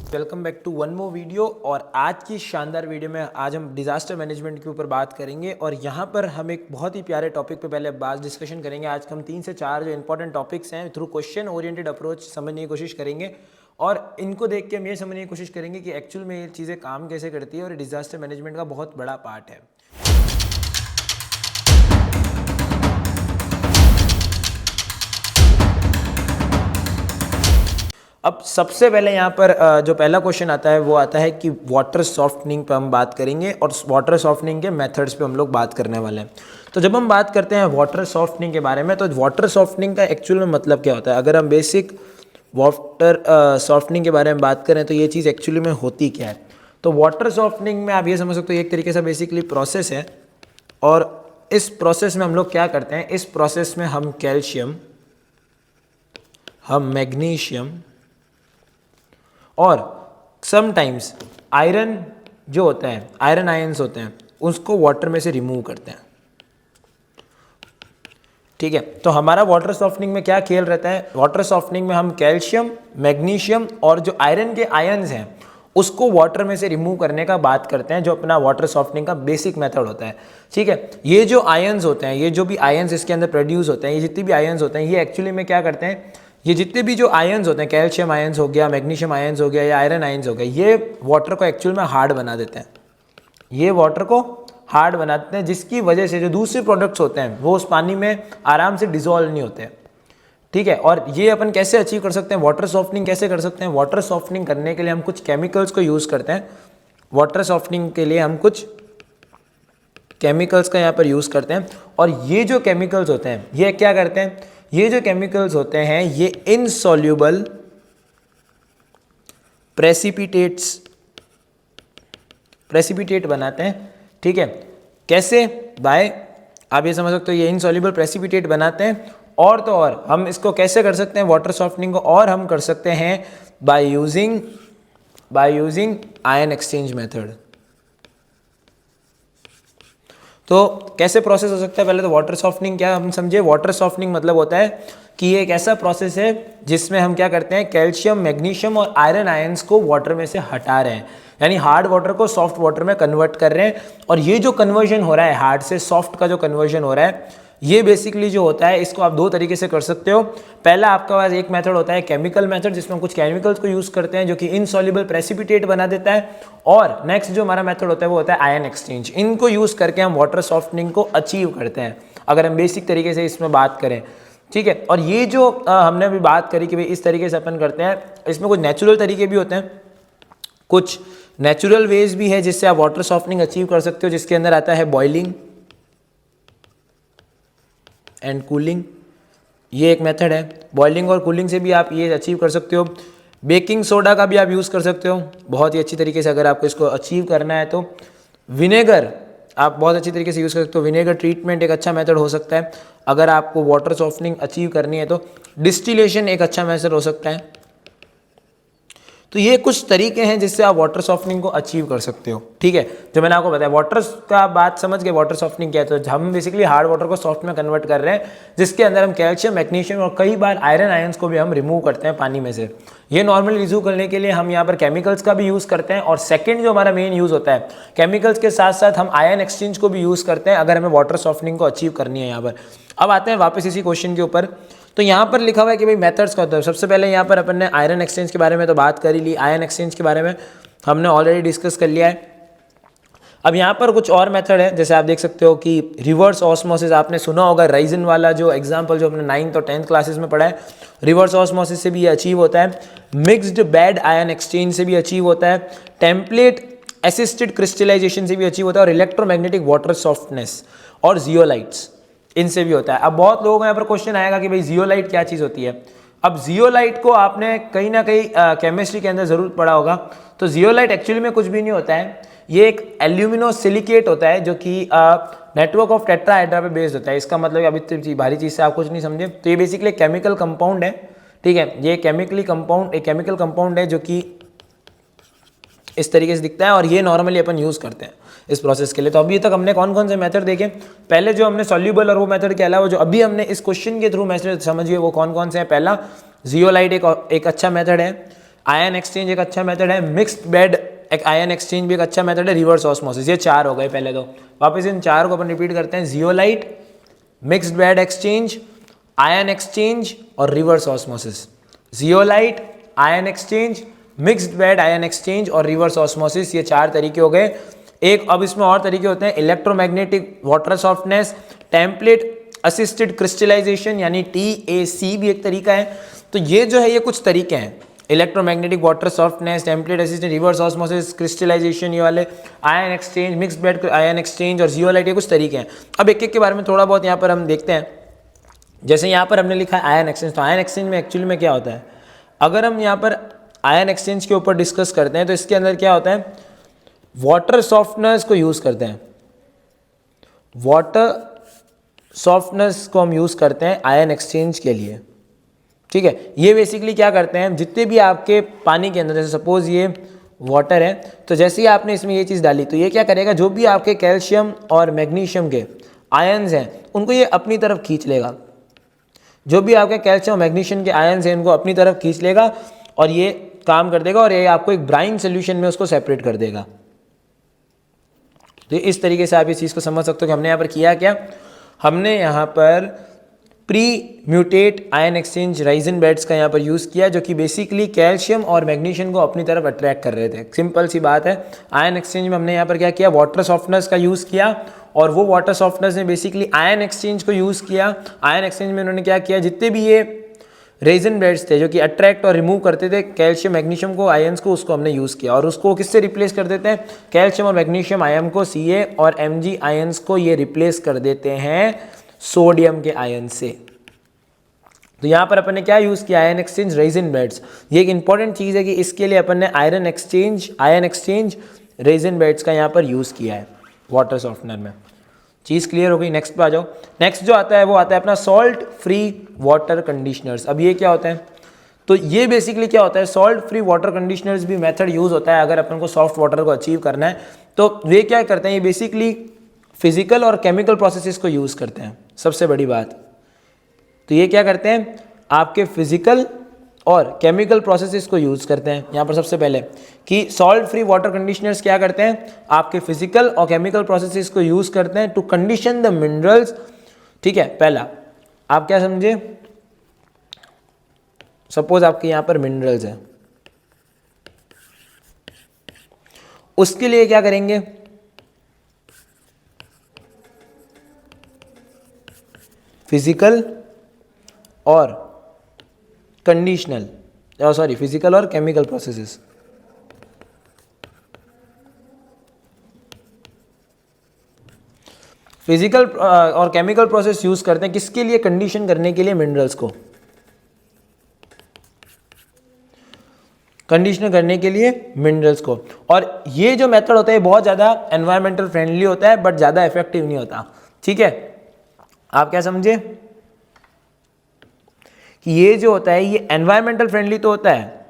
Welcome back to one more video. और आज की शानदार वीडियो में आज हम डिज़ास्टर मैनेजमेंट के ऊपर बात करेंगे। और यहाँ पर हम एक बहुत ही प्यारे टॉपिक पे पहले बात डिस्कशन करेंगे। आज हम 3 से 4 जो इंपॉर्टेंट टॉपिक्स हैं थ्रू क्वेश्चन ओरिएंटेड अप्रोच समझने की कोशिश करेंगे। और इनको देख के हम ये समझने की कोशिश करेंगे कि एक्चुअल में ये चीज़ें काम कैसे करती है और डिज़ास्टर मैनेजमेंट का बहुत बड़ा पार्ट है। अब सबसे पहले यहाँ पर जो पहला क्वेश्चन आता है वो आता है कि वाटर सॉफ्टनिंग पे हम बात करेंगे और वाटर सॉफ्टनिंग के मेथड्स पे हम लोग बात करने वाले हैं। तो जब हम बात करते हैं वाटर सॉफ्टनिंग के बारे में, तो वाटर सॉफ्टनिंग का एक्चुअल में मतलब क्या होता है? अगर हम बेसिक वाटर सॉफ्टनिंग के बारे में बात करें तो ये चीज़ एक्चुअली में होती क्या है? तो वाटर सॉफ्टनिंग में आप ये समझ सकते हो एक तरीके से बेसिकली प्रोसेस है। और इस प्रोसेस में हम लोग क्या करते हैं? इस प्रोसेस में हम कैल्शियम, हम मैग्नीशियम और समटाइम्स आयरन जो होता है, आयरन आयंस होते हैं, उसको वाटर में से रिमूव करते हैं। ठीक है, तो हमारा वाटर सॉफ्टनिंग में क्या खेल रहता है? वाटर सॉफ्टनिंग में हम कैल्शियम, मैग्नीशियम और जो आयरन के आयंस हैं उसको वाटर में से रिमूव करने का बात करते हैं, जो अपना वाटर सॉफ्टनिंग का बेसिक मेथड होता है। ठीक है, ये जो आयंस होते हैं, ये जो भी आयंस इसके अंदर प्रोड्यूस होते हैं, ये जितने भी आयंस होते हैं, ये एक्चुअली में क्या करते हैं? ये जितने भी जो आयंस होते हैं, कैल्शियम आयंस हो गया, मैग्नीशियम आयंस हो गया या आयरन आयंस हो गया, ये वाटर को एक्चुअल में हार्ड बना देते हैं। ये वाटर को हार्ड बनाते हैं, जिसकी वजह से जो दूसरे प्रोडक्ट्स होते हैं वो उस पानी में आराम से डिसॉल्व नहीं होते। ठीक है, और ये अपन कैसे अचीव कर सकते हैं? वाटर सॉफ्टनिंग कैसे कर सकते हैं? वाटर सॉफ्टनिंग करने के लिए हम कुछ केमिकल्स को यूज़ करते हैं। वाटर सॉफ्टनिंग के लिए हम कुछ केमिकल्स का यहाँ पर यूज़ करते हैं। और ये जो केमिकल्स होते हैं ये क्या करते हैं? ये जो केमिकल्स होते हैं ये इनसॉल्युबल प्रेसिपिटेट बनाते हैं। ठीक है, कैसे? बाय, आप ये समझ सकते हो ये इनसॉल्युबल प्रेसिपिटेट बनाते हैं। और तो और हम इसको कैसे कर सकते हैं वाटर सॉफ्टनिंग को? और हम कर सकते हैं by using ion exchange method. तो कैसे प्रोसेस हो सकता है? पहले तो वाटर सॉफ्टनिंग क्या हम समझे। वाटर सॉफ्टनिंग मतलब होता है कि ये एक ऐसा प्रोसेस है जिसमें हम क्या करते हैं? कैल्शियम, मैग्नीशियम और आयरन आयंस को वाटर में से हटा रहे हैं, यानी हार्ड वाटर को सॉफ्ट वाटर में कन्वर्ट कर रहे हैं। और ये जो कन्वर्जन हो रहा है, हार्ड से सॉफ्ट का जो कन्वर्जन हो रहा है, ये बेसिकली जो होता है इसको आप दो तरीके से कर सकते हो। पहला आपके पास एक मेथड होता है केमिकल मेथड, जिसमें हम कुछ केमिकल्स को यूज़ करते हैं जो कि इनसॉल्युबल प्रेसिपिटेट बना देता है। और नेक्स्ट जो हमारा मेथड होता है वो होता है आयन एक्सचेंज। इनको यूज़ करके हम वाटर सॉफ्टनिंग को अचीव करते हैं, अगर हम बेसिक तरीके से इसमें बात करें। ठीक है, और ये जो हमने अभी बात करी कि भाई इस तरीके से अपन करते हैं, इसमें कुछ नेचुरल तरीके भी होते हैं, कुछ नेचुरल वेज भी है जिससे आप वाटर सॉफ्टनिंग अचीव कर सकते हो, जिसके अंदर आता है बॉइलिंग एंड कूलिंग। ये एक मेथड है। बॉइलिंग और कूलिंग से भी आप ये अचीव कर सकते हो। बेकिंग सोडा का भी आप यूज़ कर सकते हो बहुत ही अच्छी तरीके से, अगर आपको इसको अचीव करना है तो। विनेगर आप बहुत अच्छी तरीके से यूज़ कर सकते हो। विनेगर ट्रीटमेंट एक अच्छा मेथड हो सकता है अगर आपको वाटर सॉफ्टनिंग अचीव करनी है तो। डिस्टिलेशन एक अच्छा मेथड हो सकता है। तो ये कुछ तरीके हैं जिससे आप वाटर सॉफ्टनिंग को अचीव कर सकते हो। ठीक है, जो मैंने आपको बताया वाटर का बात समझ गए, वाटर सॉफ्टनिंग क्या है। तो हम बेसिकली हार्ड वाटर को सॉफ्ट में कन्वर्ट कर रहे हैं, जिसके अंदर हम कैल्शियम, मैग्नीशियम और कई बार आयरन आयंस को भी हम रिमूव करते हैं पानी में से। ये नॉर्मल रिमूव करने के लिए हम यहाँ पर केमिकल्स का भी यूज़ करते हैं। और सेकेंड जो हमारा मेन यूज़ होता है, केमिकल्स के साथ साथ हम आयन एक्सचेंज को भी यूज़ करते हैं अगर हमें वाटर सॉफ्टनिंग को अचीव करनी है यहाँ पर। अब आते हैं वापस इसी क्वेश्चन के ऊपर। तो यहाँ पर लिखा हुआ है कि भाई मेथड्स का होता है। सबसे पहले यहाँ पर अपन ने आयरन एक्सचेंज के बारे में तो बात कर ही ली। आयन एक्सचेंज के बारे में हमने ऑलरेडी डिस्कस कर लिया है। अब यहाँ पर कुछ और मेथड है, जैसे आप देख सकते हो कि रिवर्स ऑस्मोसिस आपने सुना होगा। राइजन वाला जो एग्जाम्पल जो हमने 9th और 10th क्लासेस में पढ़ा है, रिवर्स ऑस्मोसिस से भी ये अचीव होता है। मिक्स्ड बेड आयन एक्सचेंज से भी अचीव होता है। टेम्पलेट असिस्टेड क्रिस्टलाइजेशन से भी अचीव होता है। और इलेक्ट्रोमैग्नेटिक वाटर सॉफ्टनेस और जियोलाइट्स, इनसे भी होता है। अब बहुत लोगों को यहाँ पर क्वेश्चन आएगा कि भाई जियोलाइट क्या चीज़ होती है। अब जियोलाइट को आपने कहीं ना कहीं केमिस्ट्री के अंदर ज़रूर पढ़ा होगा। तो जियोलाइट एक्चुअली में कुछ भी नहीं होता है, ये एक एल्यूमिनो सिलिकेट होता है जो कि नेटवर्क ऑफ टेट्राहेड्रा पे बेस्ड होता है। इसका मतलब अभी इतनी भारी चीज़ से आप कुछ नहीं समझे। तो ये बेसिकली केमिकल कंपाउंड है। ठीक है, ये केमिकल कंपाउंड है जो कि इस तरीके से दिखता है। और ये नॉर्मली अपन यूज़ करते हैं इस प्रोसेस के लिए। तो अभी तक हमने कौन कौन से मेथड देखे? पहले जो हमने सॉल्यूबल और वो मेथड के अलावा जो अभी हमने इस क्वेश्चन के थ्रू मेथड समझिए वो कौन कौन से हैं। पहला जियोलाइट एक अच्छा मेथड है। आयन एक्सचेंज एक अच्छा मेथड है, मिक्स्ड बेड एक आयन एक्सचेंज भी एक अच्छा मेथड है, रिवर्स ऑस्मोसिस। ये 4 हो गए पहले तो। वापस इन 4 को अपन रिपीट करते हैं, zeolite, mixed bed exchange, ion exchange और reverse osmosis. Zeolite, ion exchange, mixed bed ion exchange और रिवर्स ऑस्मोसिस, ये 4 तरीके हो गए। एक अब इसमें और तरीके होते हैं, electromagnetic water softness, template assisted crystallization यानी TAC भी एक तरीका है। तो ये जो है ये कुछ तरीके हैं, electromagnetic water softness, template assisted, reverse osmosis, crystallization, ये वाले ion exchange, mixed bed ion exchange और जियोलाइट, ये कुछ तरीके हैं। अब एक एक के बारे में थोड़ा बहुत यहाँ पर हम देखते हैं। जैसे यहाँ पर हमने लिखा है आयन एक्सचेंज, तो आयन एक्सचेंज में एक्चुअली में क्या होता है, अगर हम यहाँ पर आयन एक्सचेंज के ऊपर डिस्कस करते हैं तो इसके अंदर क्या होता है, वाटर सॉफ्टनेस को यूज़ करते हैं। वाटर सॉफ्टनेस को हम यूज़ करते हैं आयन एक्सचेंज के लिए, ठीक है। ये बेसिकली क्या करते हैं, जितने भी आपके पानी के अंदर, जैसे सपोज ये वाटर है, तो जैसे ही आपने इसमें ये चीज़ डाली तो ये क्या करेगा, जो भी आपके कैल्शियम और मैग्नीशियम के आयन्स हैं उनको ये अपनी तरफ खींच लेगा। जो भी आपके कैल्शियम मैग्नीशियम के आयन्स हैं उनको अपनी तरफ खींच लेगा और ये काम कर देगा और ये आपको एक ब्राइन सोल्यूशन में उसको सेपरेट कर देगा। तो इस तरीके से आप इस चीज़ को समझ सकते हो कि हमने यहाँ पर किया क्या, हमने यहाँ पर pre mutate ion exchange Ryzen beds का यहाँ पर यूज़ किया, जो कि बेसिकली कैल्शियम और मैग्नीशियम को अपनी तरफ अट्रैक्ट कर रहे थे। सिंपल सी बात है, आयन एक्सचेंज में हमने यहाँ पर क्या किया, वाटर सॉफ्टनेस का यूज़ किया और वो वाटर सॉफ्टनेस ने बेसिकली आयन एक्सचेंज को यूज़ किया। आयन एक्सचेंज में उन्होंने क्या किया, जितने भी ये रेजन बेड्स थे जो कि अट्रैक्ट और रिमूव करते थे कैल्शियम मैग्नीशियम को, आयन्स को, उसको हमने यूज़ किया और उसको किससे रिप्लेस कर देते हैं, कैल्शियम और मैग्नीशियम आयन को Ca और Mg आयन्स को ये रिप्लेस कर देते हैं सोडियम के आयन से। तो यहाँ पर अपन ने क्या यूज़ किया, आयन एक्सचेंज रेजिन बेड्स। ये एक इंपॉर्टेंट चीज़ है कि इसके लिए अपन ने आयन एक्सचेंज रेजिन बेड्स का यहाँ पर यूज़ किया है वाटर सॉफ्टनर में। चीज़ क्लियर हो गई। नेक्स्ट पे आ जाओ। नेक्स्ट जो आता है वो आता है अपना सॉल्ट फ्री वाटर कंडीशनर्स। अब ये क्या होता है, तो ये बेसिकली क्या होता है, सॉल्ट फ्री वाटर कंडीशनर्स भी मेथड यूज़ होता है अगर अपन को सॉफ्ट वाटर को अचीव करना है। तो वे क्या करते हैं, ये बेसिकली फिजिकल और केमिकल प्रोसेसेस को यूज़ करते हैं। सबसे बड़ी बात, तो ये क्या करते हैं, आपके फिजिकल और केमिकल प्रोसेसेस को यूज़ करते हैं। यहाँ पर सबसे पहले कि सॉल्ट फ्री वाटर कंडीशनर्स क्या करते हैं, आपके फिजिकल और केमिकल प्रोसेसेस को यूज़ करते हैं टू कंडीशन द मिनरल्स। ठीक है, पहला आप क्या समझे, सपोज आपके यहाँ पर मिनरल्स हैं, उसके लिए क्या करेंगे, फिजिकल और कंडीशनल, सॉरी फिजिकल और केमिकल प्रोसेसेस। फिजिकल और केमिकल प्रोसेस यूज करते हैं किसके लिए, कंडीशन करने के लिए मिनरल्स को, कंडीशन करने के लिए मिनरल्स को। और ये जो मेथड होता है बहुत ज़्यादा एनवायरमेंटल फ्रेंडली होता है बट ज़्यादा इफेक्टिव नहीं होता। ठीक है, आप क्या समझे कि ये जो होता है ये एनवायरमेंटल फ्रेंडली तो होता है,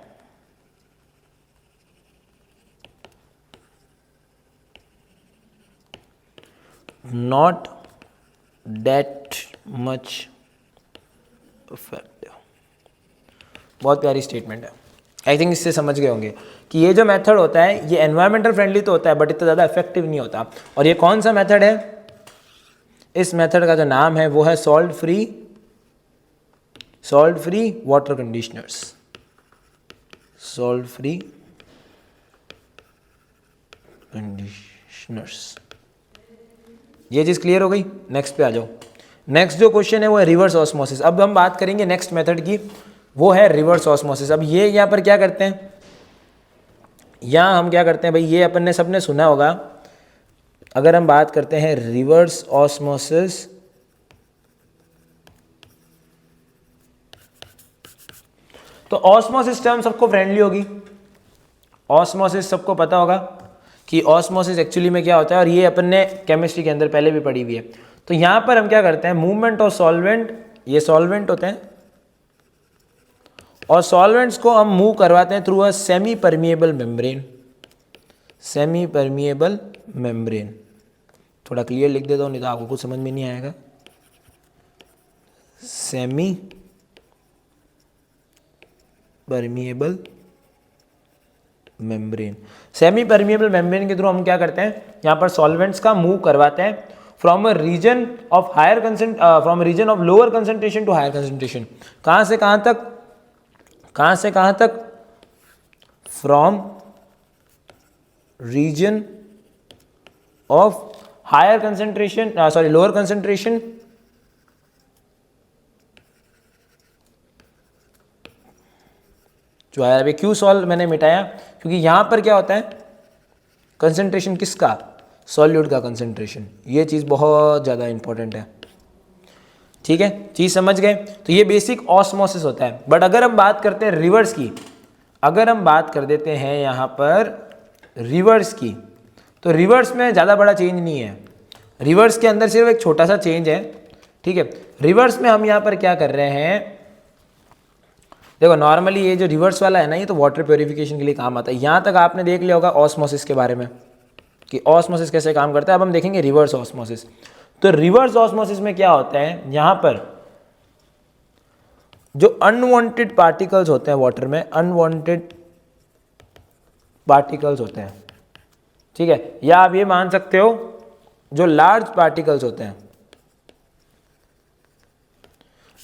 नॉट दैट मच इफेक्टिव। बहुत प्यारी स्टेटमेंट है, आई थिंक इससे समझ गए होंगे कि ये जो मेथड होता है ये एनवायरमेंटल फ्रेंडली तो होता है बट इतना ज़्यादा इफेक्टिव नहीं होता। और ये कौन सा मेथड है, इस मेथड का जो नाम है वो है salt free water conditioners, salt free conditioners. ये चीज़ क्लियर हो गई। नेक्स्ट पे आ जाओ। नेक्स्ट जो क्वेश्चन है वो है रिवर्स ऑस्मोसिस। अब हम बात करेंगे नेक्स्ट मेथड की, वो है रिवर्स ऑस्मोसिस। अब ये यहाँ पर क्या करते हैं, यहाँ हम क्या करते हैं भाई, ये अपन ने सबने सुना होगा। अगर हम बात करते हैं रिवर्स ऑस्मोसिस, तो ऑस्मोसिस टर्म सबको फ्रेंडली होगी। ऑस्मोसिस सबको पता होगा कि ऑस्मोसिस एक्चुअली में क्या होता है, और ये अपन ने केमिस्ट्री के अंदर पहले भी पढ़ी हुई है। तो यहाँ पर हम क्या करते हैं, मूवमेंट ऑफ सॉल्वेंट, ये सॉल्वेंट होते हैं और सॉल्वेंट्स को हम मूव करवाते हैं through a semi permeable membrane. Semi permeable membrane थोड़ा क्लियर लिख देता हूँ नहीं तो आपको कुछ समझ में नहीं आएगा। Semi permeable membrane. Semi permeable membrane के थ्रू हम क्या करते हैं, यहाँ पर सॉल्वेंट्स का मूव करवाते हैं from a region of from region of lower concentration to higher concentration. कहाँ से कहाँ तक, कहाँ से कहाँ तक, from region of higher concentration, sorry lower concentration जो है अभी क्यू सॉल्व मैंने मिटाया, क्योंकि यहां पर क्या होता है कंसंट्रेशन किसका, सॉल्यूट का कंसंट्रेशन। ये चीज़ बहुत ज़्यादा इंपॉर्टेंट है, ठीक है, चीज़ समझ गए। तो ये बेसिक ऑस्मोसिस होता है। बट अगर हम बात करते हैं रिवर्स की, अगर हम बात कर देते हैं यहाँ पर रिवर्स की, तो रिवर्स में ज़्यादा बड़ा चेंज नहीं है। रिवर्स के अंदर सिर्फ एक छोटा सा चेंज है, ठीक है। रिवर्स में हम यहाँ पर क्या कर रहे हैं, देखो नॉर्मली ये जो रिवर्स वाला है ना, ये तो वाटर प्योरिफिकेशन के लिए काम आता है। यहाँ तक आपने देख लिया होगा ऑस्मोसिस के बारे में कि ऑस्मोसिस कैसे काम करता है। अब हम देखेंगे रिवर्स ऑस्मोसिस। तो रिवर्स ऑस्मोसिस में क्या होता है, यहाँ पर जो अनवांटेड पार्टिकल्स होते हैं वाटर में, अनवांटेड पार्टिकल्स होते हैं, ठीक है, या आप ये मान सकते हो जो लार्ज पार्टिकल्स होते हैं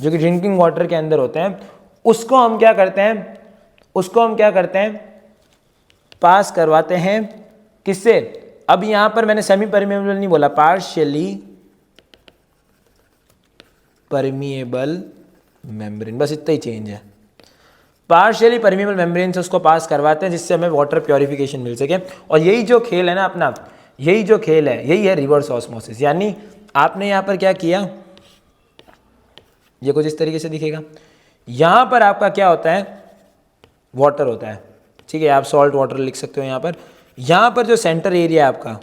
जो कि ड्रिंकिंग वाटर के अंदर होते हैं, उसको हम क्या करते हैं, उसको हम क्या करते हैं, पास करवाते हैं किससे। अब यहां पर मैंने सेमी परमिएबल नहीं बोला, पार्शियली परमिएबल मेम्ब्रेन, बस इतना ही चेंज है। पार्शियली परमिएबल मेम्ब्रेन से उसको पास करवाते हैं जिससे हमें वाटर प्योरिफिकेशन मिल सके। और यही जो खेल है ना अपना, यही जो खेल है, यही है रिवर्स ऑस्मोसिस। यानी आपने यहां पर क्या किया, ये कुछ इस तरीके से दिखेगा। यहां पर आपका क्या होता है, वाटर होता है, ठीक है, आप सॉल्ट वाटर लिख सकते हो यहाँ पर। यहां पर जो सेंटर एरिया है आपका,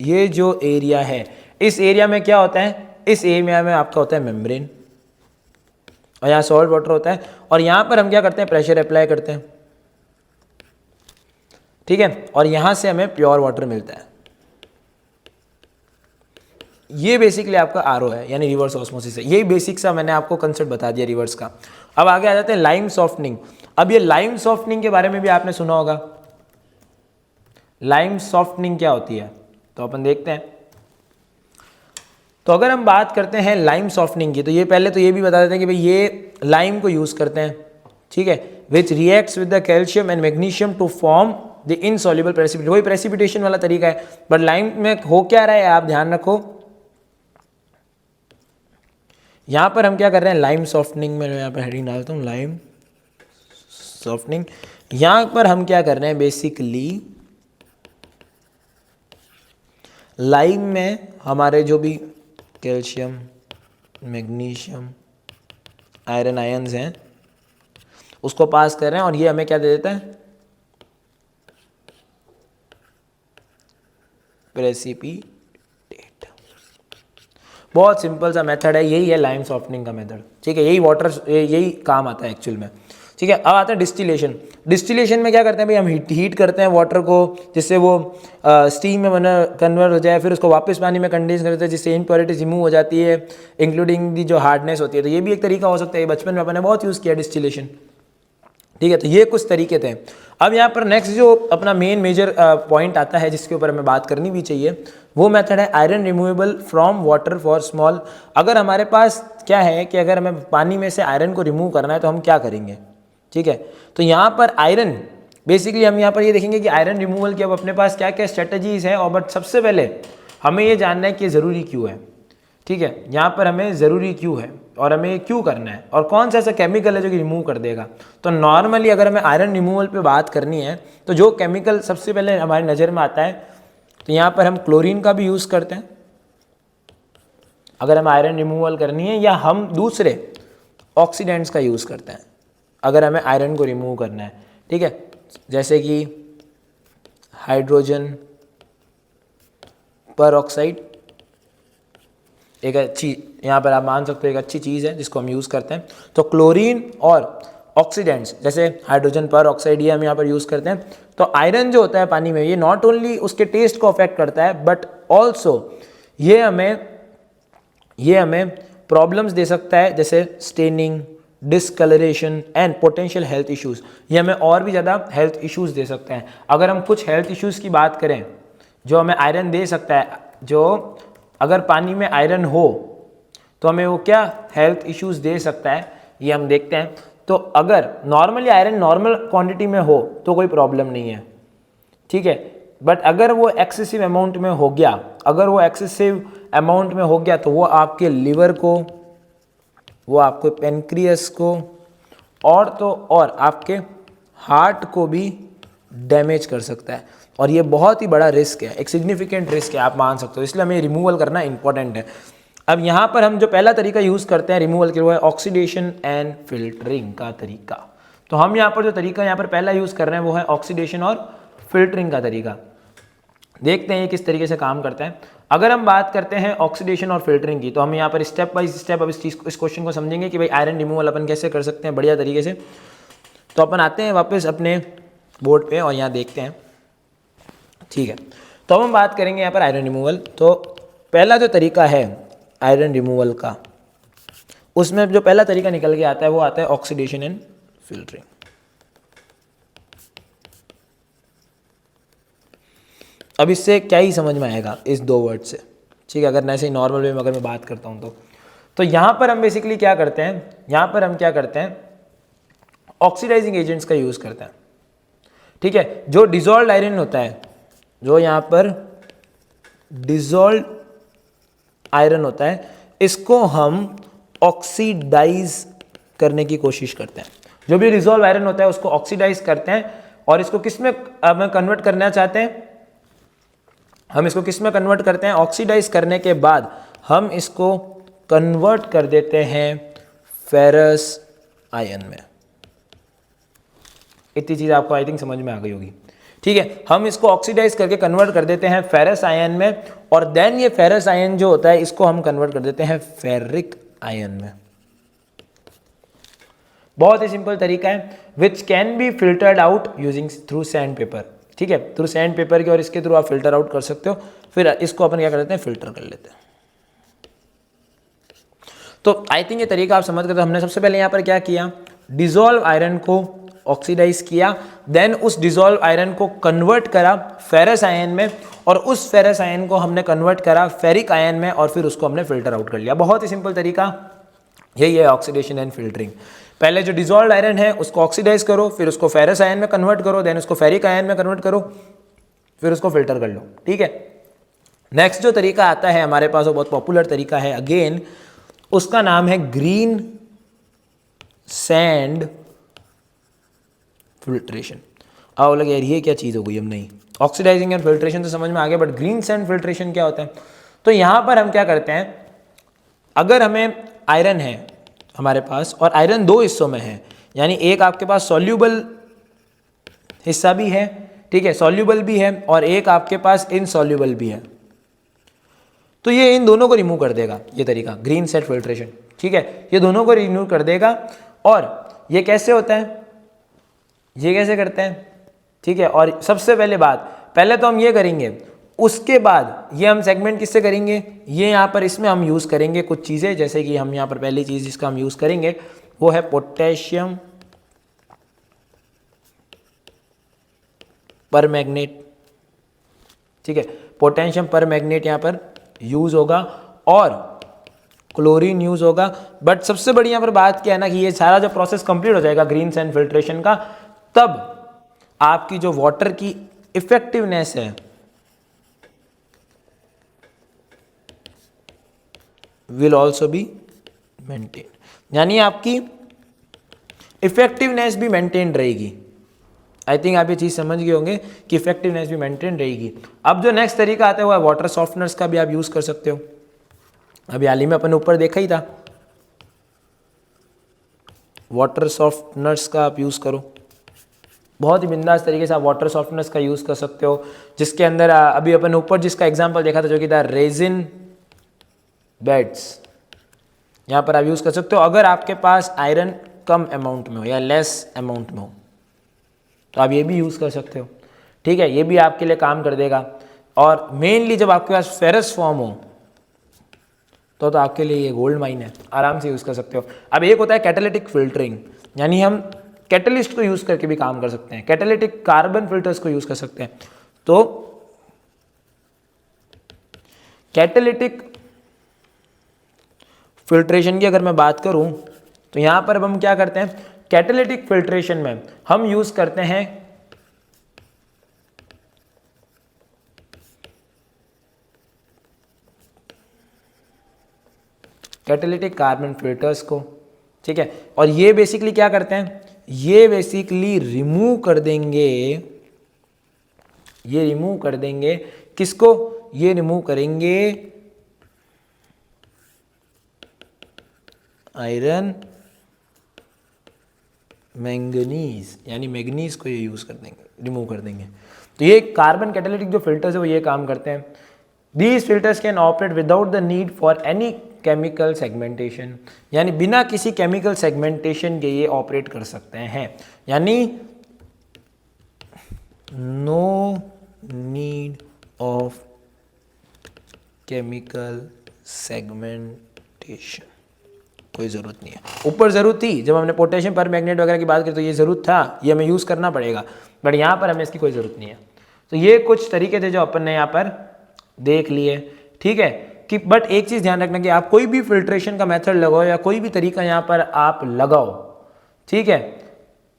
ये जो एरिया है, इस एरिया में क्या होता है, इस एरिया में आपका होता है मेम्ब्रेन, और यहाँ सॉल्ट वाटर होता है। और यहाँ पर हम क्या करते हैं, प्रेशर अप्लाई करते हैं, ठीक है, और यहाँ से हमें प्योर वाटर मिलता है। ये बेसिकली आपका आरओ है, यानी रिवर्स ऑस्मोसिस है। यही बेसिक सा मैंने आपको कंसेप्ट बता दिया रिवर्स का। अब आगे आ जाते हैं लाइम सॉफ्टनिंग। अब ये लाइम सॉफ्टनिंग के बारे में भी आपने सुना होगा। लाइम सॉफ्टनिंग क्या होती है, तो अपन देखते हैं। तो अगर हम बात करते हैं लाइम सॉफ्टनिंग की, तो ये पहले तो ये भी बता देते हैं कि भाई ये लाइम को यूज करते हैं, ठीक है, which reacts with the calcium and magnesium to form the insoluble precipitation. वही प्रेसिपिटेशन वाला तरीका है, बट लाइम में हो क्या रहा है आप ध्यान रखो। यहां पर हम क्या कर रहे हैं, लाइम सॉफ्टनिंग में, यहाँ पर हेडिंग डालता हूँ लाइम सॉफ्टनिंग। यहां पर हम क्या कर रहे हैं, बेसिकली लाइम में हमारे जो भी कैल्शियम, मैग्नीशियम, आयरन आयंस हैं उसको पास कर रहे हैं, और ये हमें क्या दे देता है, प्रेसिपिटेट। बहुत सिंपल सा मेथड है, यही है लाइम सॉफ्टनिंग का मेथड, ठीक है, यही वाटर, यही काम आता है एक्चुअल में, ठीक है। अब आता है डिस्टिलेशन। डिस्टिलेशन में क्या करते हैं भाई, हम हीट करते हैं वाटर को, जिससे वो स्टीम में कन्वर्ट हो जाए, फिर उसको वापस पानी में कंडेंस करते हैं, जिससे इम्प्योरिटीज रिमूव हो जाती है, इंक्लूडिंग दी जो हार्डनेस होती है। तो ये भी एक तरीका हो सकता है, बचपन में अपने बहुत यूज़ किया डिस्टिलेशन, ठीक है। तो ये कुछ तरीके थे। अब यहाँ पर नेक्स्ट जो अपना मेन मेजर पॉइंट आता है जिसके ऊपर हमें बात करनी भी चाहिए, वो मेथड है iron removable from water for small. अगर हमारे पास क्या है कि अगर हमें पानी में से आयरन को रिमूव करना है तो हम क्या करेंगे, ठीक है। तो यहाँ पर आयरन बेसिकली हम यहाँ पर ये देखेंगे कि आयरन रिमूवल की अब अपने पास क्या क्या स्ट्रेटजीज हैं। और बट सबसे पहले हमें ये जानना है कि ज़रूरी क्यों है, ठीक है। यहाँ पर हमें ज़रूरी क्यों है और हमें क्यों करना है, और कौन सा ऐसा केमिकल है जो कि रिमूव कर देगा। तो नॉर्मली अगर हमें आयरन रिमूवल पे बात करनी है तो जो केमिकल सबसे पहले हमारी नज़र में आता है, तो यहाँ पर हम क्लोरीन का भी यूज़ करते हैं अगर हमें आयरन रिमूवल करनी है, या हम दूसरे ऑक्सीडेंट्स का यूज़ करते हैं अगर हमें आयरन को रिमूव करना है, ठीक है। जैसे कि हाइड्रोजन पर ऑक्साइड एक अच्छी, यहाँ पर आप मान सकते हो एक अच्छी चीज़ है जिसको हम यूज़ करते हैं। तो क्लोरीन और ऑक्सीडेंट्स जैसे हाइड्रोजन पर ऑक्साइड ये हम यहाँ पर यूज़ करते हैं। तो आयरन जो होता है पानी में, ये नॉट ओनली उसके टेस्ट को अफेक्ट करता है, बट ऑल्सो ये हमें प्रॉब्लम्स दे सकता है, जैसे staining, discoloration and potential health issues. ये हमें और भी ज़्यादा हेल्थ इश्यूज दे सकते हैं। अगर हम कुछ हेल्थ इश्यूज की बात करें जो हमें आयरन दे सकता है, जो अगर पानी में आयरन हो तो हमें वो क्या हेल्थ इश्यूज दे सकता है, ये हम देखते हैं। तो अगर नॉर्मली आयरन नॉर्मल क्वांटिटी में हो तो कोई प्रॉब्लम नहीं है, ठीक है। बट अगर वो एक्सेसिव अमाउंट में हो गया, अगर वो एक्सेसिव अमाउंट में हो गया तो वो आपके लिवर को, वो आपके पेनक्रियस को और तो और आपके हार्ट को भी डैमेज कर सकता है। और ये बहुत ही बड़ा रिस्क है, एक सिग्निफिकेंट रिस्क है, आप मान सकते हो। इसलिए हमें रिमूवल करना इंपॉर्टेंट है। अब यहाँ पर हम जो पहला तरीका यूज़ करते हैं रिमूवल के, वो है ऑक्सीडेशन एंड फिल्टरिंग का तरीका। तो हम यहाँ पर जो तरीका यहाँ पर पहला यूज़ कर रहे हैं वो है ऑक्सीडेशन और फिल्टरिंग का तरीका। देखते हैं ये किस तरीके से काम करता है। अगर हम बात करते हैं ऑक्सीडेशन और फिल्टरिंग की, तो हम यहाँ पर स्टेप बाय स्टेप अब इस क्वेश्चन को समझेंगे कि भाई आयरन रिमूवल अपन कैसे कर सकते हैं बढ़िया तरीके से। तो अपन आते हैं वापस अपने बोर्ड पे और यहाँ देखते हैं, ठीक है। तो अब हम बात करेंगे यहाँ पर आयरन रिमूवल। तो पहला जो तरीका है आयरन रिमूवल का, उसमें जो पहला तरीका निकल के आता है वो आता है ऑक्सीडेशन एंड फिल्टरिंग। अब इससे क्या ही समझ में आएगा इस दो वर्ड से, ठीक है। अगर ऐसे ही नॉर्मल वे में अगर मैं बात करता हूँ तो यहाँ पर हम बेसिकली क्या करते हैं, यहाँ पर हम क्या करते हैं ऑक्सीडाइजिंग एजेंट्स का यूज़ करते हैं, ठीक है। जो डिजॉल्व आयरन होता है, जो यहाँ पर डिजॉल्व आयरन होता है, इसको हम ऑक्सीडाइज करने की कोशिश करते हैं। जो भी डिजॉल्व आयरन होता है उसको ऑक्सीडाइज करते हैं और इसको किस में हम कन्वर्ट करना चाहते हैं, हम इसको किस में कन्वर्ट करते हैं, ऑक्सीडाइज करने के बाद हम इसको कन्वर्ट कर देते हैं फेरस आयन में। इतनी चीज़ आपको आई थिंक समझ में आ गई होगी, ठीक है। हम इसको ऑक्सीडाइज करके कन्वर्ट कर देते हैं फेरस आयन में और देन ये फेरस आयन जो होता है इसको हम कन्वर्ट कर देते हैं फेरिक आयन में। बहुत ही सिंपल तरीका है, which can be filtered out using through sand paper, ठीक है। थ्रू सैंड पेपर के और इसके थ्रू आप फिल्टर आउट कर सकते हो। फिर इसको अपन क्या कर देते हैं, फिल्टर कर लेते हैं। तो आई थिंक ये तरीका आप समझ गए। तो हमने सबसे पहले यहाँ पर क्या किया, डिजॉल्व आयरन को ऑक्सीडाइज किया, देन उस डिजॉल्व आयरन को कन्वर्ट करा फेरस आयन में और उस फेरस आयन को हमने कन्वर्ट करा फेरिक आयन में और फिर उसको हमने फिल्टर आउट कर लिया। बहुत ही सिंपल तरीका यही है ऑक्सीडेशन एंड फिल्टरिंग। पहले जो डिजॉल्व आयरन है उसको ऑक्सीडाइज करो, फिर उसको फेरस आयन में कन्वर्ट करो, देन उसको फेरिक आयन में कन्वर्ट करो, फिर उसको फिल्टर कर लो, ठीक है। नेक्स्ट जो तरीका आता है हमारे पास, वो बहुत पॉपुलर तरीका है अगेन, उसका नाम है ग्रीन सैंड फिल्ट्रेशन। आओ लगे यार ये क्या चीज़ हो गई, हम नहीं, ऑक्सीडाइजिंग एंड फिल्ट्रेशन तो समझ में आ गया, बट ग्रीन सैंड फिल्ट्रेशन क्या होता है। तो यहाँ पर हम क्या करते हैं, अगर हमें आयरन है हमारे पास और आयरन दो हिस्सों में है, यानी एक आपके पास सॉल्यूबल हिस्सा भी है, ठीक है, सॉल्यूबल भी है, और एक आपके पास इनसॉल्यूबल भी है, तो ये इन दोनों को रिमूव कर देगा ये तरीका ग्रीन सैंड फिल्ट्रेशन, ठीक है। ये दोनों को रिमूव कर देगा। और ये कैसे होता है, ये कैसे करते हैं, ठीक है। और सबसे पहले बात, पहले तो हम ये करेंगे, उसके बाद ये हम सेगमेंट किससे करेंगे, ये यहाँ पर इसमें हम यूज़ करेंगे कुछ चीज़ें, जैसे कि हम यहाँ पर पहली चीज़ जिसका हम यूज़ करेंगे वो है पोटेशियम परमैंगनेट, ठीक है। पोटेशियम परमैंगनेट यहाँ पर यूज़ होगा और क्लोरीन यूज़ होगा। बट सबसे बड़ी यहाँ पर बात क्या है ना कि ये सारा जब प्रोसेस कंप्लीट हो जाएगा ग्रीन सैंड फिल्ट्रेशन का, तब आपकी जो वाटर की इफेक्टिवनेस है विल ऑल्सो बी मेंटेन, यानी आपकी इफेक्टिवनेस भी मेंटेन रहेगी। आई थिंक आप ये चीज़ समझ गए होंगे कि इफेक्टिवनेस भी मेंटेन रहेगी। अब जो नेक्स्ट तरीका आता है वो है वाटर सॉफ्टनर्स का भी आप यूज़ कर सकते हो। अभी हाल ही में अपन ऊपर देखा ही था, वाटर सॉफ्टनर्स का आप यूज़ करो, बहुत ही बिंदास तरीके से आप वाटर सॉफ्टनर्स का यूज़ कर सकते हो, जिसके अंदर अभी अपन ऊपर जिसका एग्जांपल देखा था जो कि था रेजिन बेड्स, यहाँ पर आप यूज़ कर सकते हो। अगर आपके पास आयरन कम अमाउंट में हो या लेस अमाउंट में हो तो आप ये भी यूज़ कर सकते हो, ठीक है। ये भी आपके लिए काम कर देगा। और मेनली जब आपके पास फेरस फॉर्म हो तो आपके लिए ये गोल्ड माइन है, आराम से यूज़ कर सकते हो। अब एक होता है कैटालिटिक फिल्टरिंग, यानी हम कैटलिस्ट को यूज़ करके भी काम कर सकते हैं, कैटालिटिक कार्बन फिल्टर्स को यूज़ कर सकते हैं। तो कैटालिटिक फिल्ट्रेशन की अगर मैं बात करूं तो यहां पर अब हम क्या करते हैं, कैटालिटिक फिल्ट्रेशन में हम यूज़ करते हैं कैटालिटिक कार्बन फिल्टर्स को, ठीक है। और ये बेसिकली क्या करते हैं, ये बेसिकली रिमूव कर देंगे, ये रिमूव कर देंगे किसको, ये रिमूव करेंगे आयरन मैंगनीज, यानी मैग्नीज को ये यूज़ कर देंगे, रिमूव कर देंगे। तो ये कार्बन कैटालिटिक जो फिल्टर्स है वो ये काम करते हैं। These filters can operate without the need for any chemical segmentation, यानी बिना किसी केमिकल सेगमेंटेशन के ये ऑपरेट कर सकते हैं, यानी no need of chemical segmentation, कोई ज़रूरत नहीं है। ऊपर ज़रूरत थी जब हमने पोटेशियम पर मैग्नेट वगैरह की बात की तो ये ज़रूरत था, ये हमें यूज़ करना पड़ेगा, बट यहाँ पर हमें इसकी कोई ज़रूरत नहीं है। तो ये कुछ तरीके थे जो अपन ने यहाँ पर देख लिए, ठीक है। कि बट एक चीज़ ध्यान रखना कि आप कोई भी फिल्ट्रेशन का मेथड लगाओ या कोई भी तरीका यहाँ पर आप लगाओ, ठीक है,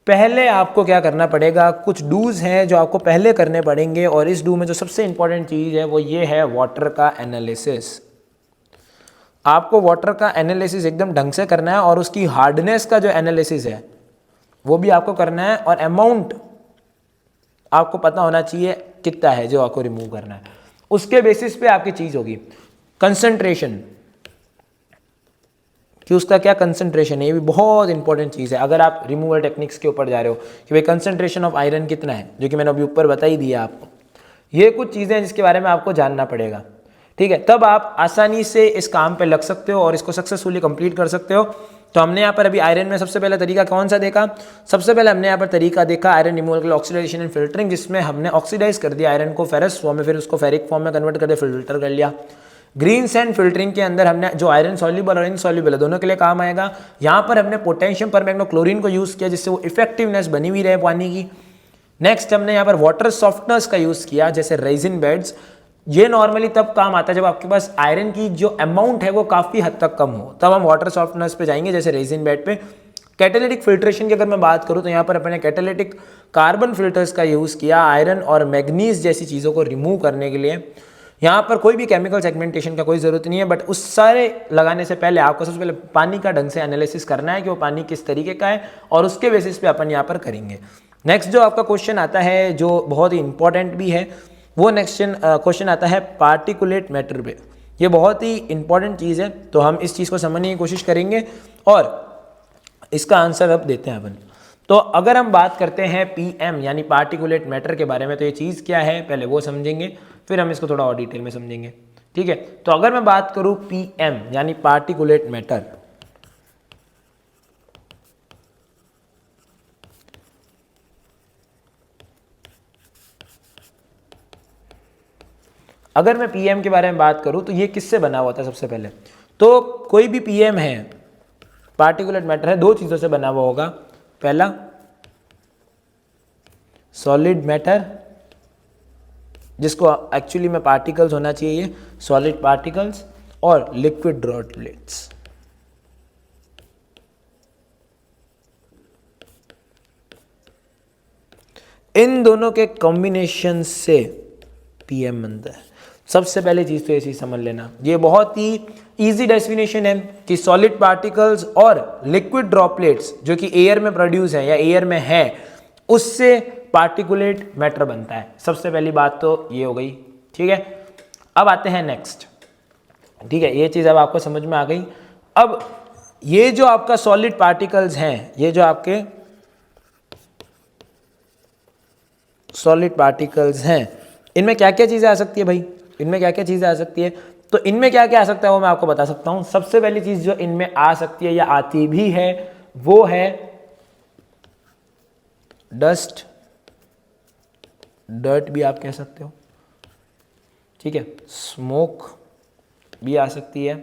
पहले आपको क्या करना पड़ेगा, कुछ डूज हैं जो आपको पहले करने पड़ेंगे। और इस डू में जो सबसे इंपॉर्टेंट चीज़ है वो ये है वाटर का एनालिसिस। आपको वाटर का एनालिसिस एकदम ढंग से करना है और उसकी हार्डनेस का जो एनालिसिस है वो भी आपको करना है, और अमाउंट आपको पता होना चाहिए कितना है जो आपको रिमूव करना है, उसके बेसिस पे आपकी चीज़ होगी। कंसंट्रेशन, कि उसका क्या कंसंट्रेशन है, ये भी बहुत इंपॉर्टेंट चीज़ है। अगर आप रिमूवल टेक्निक्स के ऊपर जा रहे हो कि भाई कंसंट्रेशन ऑफ आयरन कितना है, जो कि मैंने अभी ऊपर बता ही दिया आपको, ये कुछ चीज़ें हैं जिसके बारे में आपको जानना पड़ेगा, ठीक है। तब आप आसानी से इस काम पे लग सकते हो और इसको सक्सेसफुली कंप्लीट कर सकते हो। तो हमने यहाँ पर अभी आयरन में सबसे पहला तरीका कौन सा देखा, सबसे पहले हमने यहाँ पर तरीका देखा आयरन रिमूवल के लिए ऑक्सीडाइजेशन एंड फिल्टरिंग, जिसमें हमने ऑक्सीडाइज कर दिया आयरन को फेरस फॉर्म में, फिर उसको फेरिक फॉर्म में कन्वर्ट कर दिया, फिल्टर कर लिया। ग्रीन सैंड फिल्टरिंग के अंदर हमने जो आयरन सॉल्युबल और इनसॉल्युबल है दोनों के लिए काम आएगा, यहाँ पर हमने पोटेशियम परमैंगनोक्लोरीन को यूज़ किया जिससे वो इफेक्टिवनेस बनी हुई रहे पानी की। नेक्स्ट हमने यहाँ पर वाटर सॉफ्टनर्स का यूज़ किया, जैसे रेजिन बेड्स। ये नॉर्मली तब काम आता है जब आपके पास आयरन की जो अमाउंट है वो काफ़ी हद तक कम हो, तब हम वाटर सॉफ्टनर्स पे जाएंगे, जैसे रेजिन बेड पे। कैटालिटिक फिल्ट्रेशन की अगर मैं बात करूँ तो यहाँ पर अपने कैटालिटिक कार्बन फिल्टर्स का यूज़ किया आयरन और मैग्नीज जैसी चीज़ों को रिमूव करने के लिए। यहाँ पर कोई भी केमिकल सेगमेंटेशन का कोई ज़रूरत नहीं है, बट उस सारे लगाने से पहले आपको सबसे पहले पानी का ढंग से एनालिसिस करना है कि वो पानी किस तरीके का है, और उसके बेसिस पे अपन यहाँ पर करेंगे। नेक्स्ट जो आपका क्वेश्चन आता है जो बहुत ही इंपॉर्टेंट भी है, वो नेक्स्ट क्वेश्चन आता है पार्टिकुलेट मैटर पे। ये बहुत ही इंपॉर्टेंट चीज़ है, तो हम इस चीज़ को समझने की कोशिश करेंगे और इसका आंसर अब देते हैं अपन। तो अगर हम बात करते हैं पीएम यानी पार्टिकुलेट मैटर के बारे में, तो ये चीज़ क्या है पहले वो समझेंगे, फिर हम इसको थोड़ा और डिटेल में समझेंगे, ठीक है। तो अगर मैं बात करूँ पीएम यानी पार्टिकुलेट मैटर, अगर मैं पीएम के बारे में बात करूं तो ये किससे बना हुआ था सबसे पहले, तो कोई भी पीएम है पार्टिकुलेट मैटर है, दो चीज़ों से बना हुआ होगा। पहला सॉलिड मैटर, जिसको एक्चुअली में पार्टिकल्स होना चाहिए, सॉलिड पार्टिकल्स, और लिक्विड ड्रॉपलेट्स। इन दोनों के कॉम्बिनेशन से पीएम बनता है। सबसे पहले चीज़ तो ये चीज़ समझ लेना, ये बहुत ही इजी डेफिनेशन है कि सॉलिड पार्टिकल्स और लिक्विड ड्रॉपलेट्स जो कि एयर में प्रोड्यूस है या एयर में है, उससे पार्टिकुलेट मैटर बनता है। सबसे पहली बात तो ये हो गई, ठीक है। अब आते हैं नेक्स्ट, ठीक है, ये चीज़ अब आपको समझ में आ गई। अब ये जो आपका सॉलिड पार्टिकल्स हैं, ये जो आपके सॉलिड पार्टिकल्स हैं, इनमें क्या क्या चीज़ें आ सकती है भाई, इनमें क्या क्या चीज़ें आ सकती है, तो इनमें क्या क्या आ सकता है वो मैं आपको बता सकता हूँ। सबसे पहली चीज़ जो इनमें आ सकती है या आती भी है वो है डस्ट, डर्ट भी आप कह सकते हो, ठीक है, स्मोक भी आ सकती है,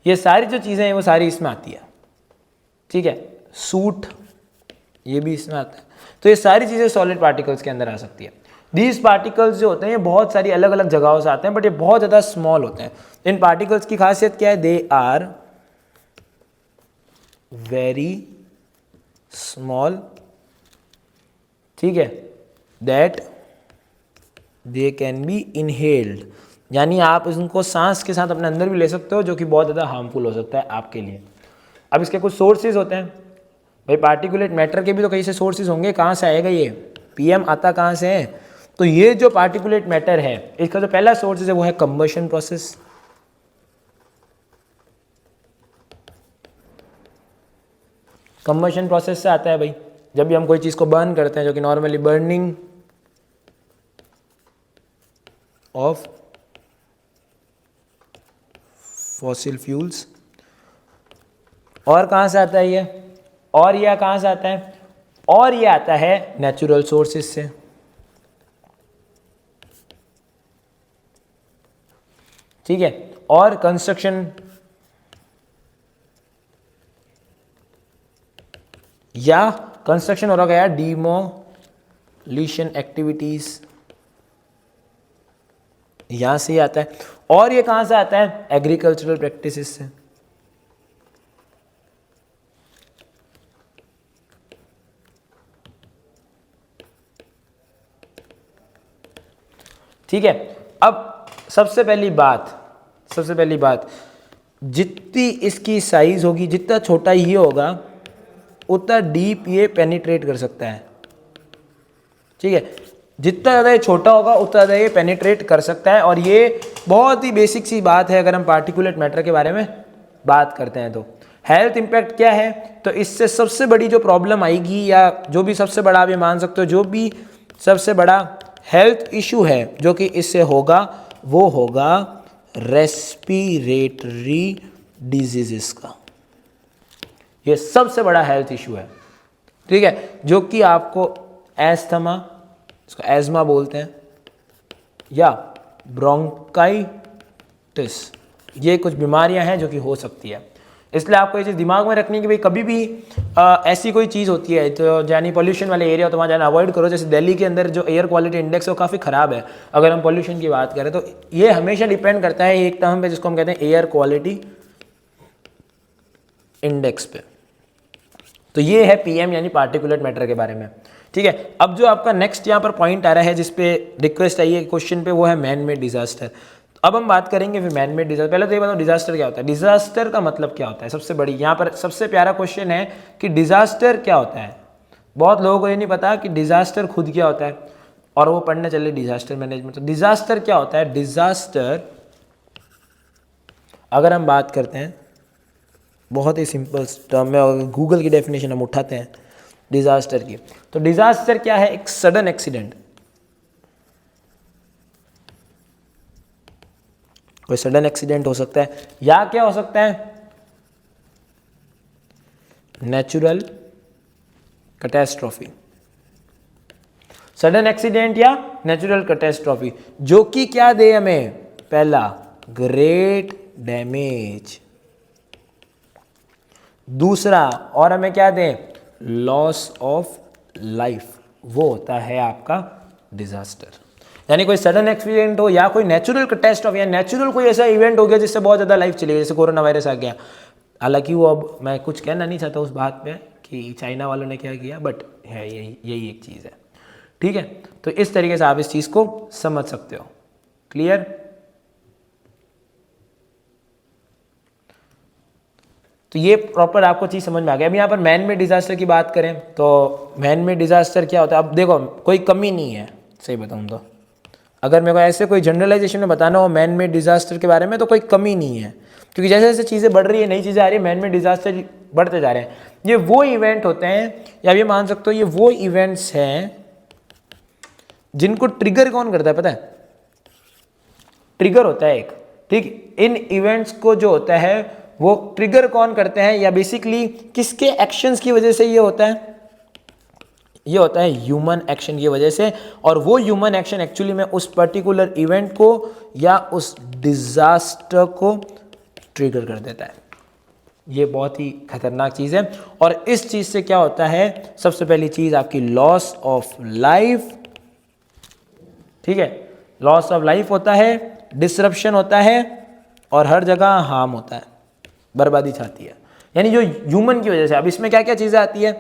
ये सारी जो चीज़ें हैं वो सारी इसमें आती है, ठीक है। सूट ये भी इसमें आता है। तो ये सारी चीज़ें सॉलिड पार्टिकल्स के अंदर आ सकती है। दीज पार्टिकल्स जो होते हैं ये बहुत सारी अलग अलग जगहों से आते हैं, बट ये बहुत ज़्यादा स्मॉल होते हैं। इन पार्टिकल्स की खासियत क्या है? दे आर वेरी स्मॉल, ठीक है, that they can be inhaled, यानी आप इनको सांस के साथ अपने अंदर भी ले सकते हो, जो कि बहुत ज़्यादा हार्मफुल हो सकता है आपके लिए। अब इसके कुछ सोर्सेज होते हैं भाई, पार्टिकुलेट मैटर के भी तो कई से सोर्सेज होंगे। कहाँ से आएगा ये? पीएम आता कहाँ से है? तो ये जो पार्टिकुलेट मैटर है इसका जो पहला सोर्स है वो है कंबशन प्रोसेस। कंबशन प्रोसेस से आता है भाई, जब भी हम कोई चीज़ को बर्न करते हैं, जो कि normally burning of fossil fuels. और कहाँ से आता है ये? और यह कहाँ से आता है? और ये आता है नेचुरल सोर्सेज से, ठीक है। और कंस्ट्रक्शन या कंस्ट्रक्शन हो रहा है डिमोलिशन एक्टिविटीज, यहां से ही आता है। और ये कहां से आता है? एग्रीकल्चरल प्रैक्टिसेस से, ठीक है। अब सबसे पहली बात, जितनी इसकी साइज होगी, जितना छोटा ये होगा उतना डीप ये पेनिट्रेट कर सकता है, ठीक है। जितना ज़्यादा ये छोटा होगा उतना ज़्यादा ये पेनिट्रेट कर सकता है। और ये बहुत ही बेसिक सी बात है अगर हम पार्टिकुलेट मैटर के बारे में बात करते हैं तो। हेल्थ इम्पैक्ट क्या है? तो इससे सबसे बड़ी जो प्रॉब्लम आएगी, या जो भी सबसे बड़ा आप ये मान सकते हो, जो भी सबसे बड़ा हेल्थ इशू है जो कि इससे होगा, वो होगा रेस्पिरेटरी डिजीजेस का। ये सबसे बड़ा हेल्थ इशू है, ठीक है, जो कि आपको एस्थमा, इसको एज़मा बोलते हैं, या ब्रोंकाइटिस, ये कुछ बीमारियां हैं जो कि हो सकती है। इसलिए आपको ये चीज़ दिमाग में रखनी है कि भाई कभी भी ऐसी कोई चीज़ होती है तो यानी पॉल्यूशन वाले एरिया तो वहाँ जाना अवॉइड करो। जैसे दिल्ली के अंदर जो एयर क्वालिटी इंडेक्स है वो काफ़ी ख़राब है। अगर हम पॉल्यूशन की बात करें तो ये हमेशा डिपेंड करता है एक टर्म पे जिसको हम कहते हैं एयर क्वालिटी इंडेक्स पे। तो ये है पीएम यानी पार्टिकुलेट मैटर के बारे में, ठीक है। अब जो आपका नेक्स्ट यहाँ पर पॉइंट आ रहा है, जिसपे रिक्वेस्ट आई है क्वेश्चन पे, वो है मैन मेड डिजास्टर। अब हम बात करेंगे फिर मैन मेड डिजास्टर। पहले तो ये बताओ डिजास्टर क्या होता है? डिजास्टर का मतलब क्या होता है? सबसे बड़ी यहाँ पर सबसे प्यारा क्वेश्चन है कि डिजास्टर क्या होता है। बहुत लोगों को ये नहीं पता कि डिजास्टर खुद क्या होता है, और वो पढ़ने चले डिजास्टर मैनेजमेंट। तो डिजास्टर क्या होता है? डिजास्टर, अगर हम बात करते हैं बहुत ही सिंपल टर्म में, और गूगल की डेफिनेशन हम उठाते हैं डिजास्टर की, तो डिजास्टर क्या है? एक सडन एक्सीडेंट। कोई सडन एक्सीडेंट हो सकता है, या क्या हो सकता है? Natural catastrophe. सडन एक्सीडेंट या नेचुरल कैटास्ट्रॉफी, जो कि क्या दे हमें? पहला, ग्रेट डैमेज। दूसरा, और हमें क्या दे? Loss of life. वो होता है आपका डिजास्टर। यानी कोई सडन एक्सीडेंट हो, या कोई नेचुरल कैटास्ट्रॉफी, या नेचुरल कोई ऐसा इवेंट हो गया जिससे बहुत ज़्यादा लाइफ चली गई, जैसे कोरोना वायरस आ गया। हालांकि वो, अब मैं कुछ कहना नहीं चाहता उस बात पे कि चाइना वालों ने क्या किया, बट है यही एक चीज़ है, ठीक है। तो इस तरीके से आप इस चीज़ को समझ सकते हो। क्लियर? तो ये प्रॉपर आपको चीज़ समझ में आ गया। अब यहाँ पर मैन मेड डिजास्टर की बात करें तो मैन मेड डिजास्टर क्या होता है? अब देखो, कोई कमी नहीं है, सही बताऊँ तो अगर मेरे को ऐसे कोई जनरलाइजेशन में बताना हो मैन मेड डिजास्टर के बारे में, तो कोई कमी नहीं है, क्योंकि जैसे जैसे चीज़ें बढ़ रही है, नई चीज़ें आ रही है, मैन मेड डिजास्टर बढ़ते जा रहे हैं। ये वो इवेंट होते हैं, या ये मान सकते हो ये वो इवेंट्स हैं जिनको ट्रिगर कौन करता है? पता है? ट्रिगर होता है एक, ठीक। इन इवेंट्स को जो होता है वो ट्रिगर कौन करते हैं, या बेसिकली किसके एक्शंस की वजह से ये होता है? ये होता है ह्यूमन एक्शन की वजह से। और वो ह्यूमन एक्शन एक्चुअली में उस पर्टिकुलर इवेंट को या उस डिजास्टर को ट्रिगर कर देता है। ये बहुत ही खतरनाक चीज़ है। और इस चीज़ से क्या होता है, सबसे पहली चीज़ आपकी लॉस ऑफ लाइफ, ठीक है, लॉस ऑफ लाइफ होता है, डिसरप्शन होता है और हर जगह हार्म होता है, बर्बादी चाहती है, यानी जो ह्यूमन की वजह से। अब इसमें क्या क्या चीज़ें आती है,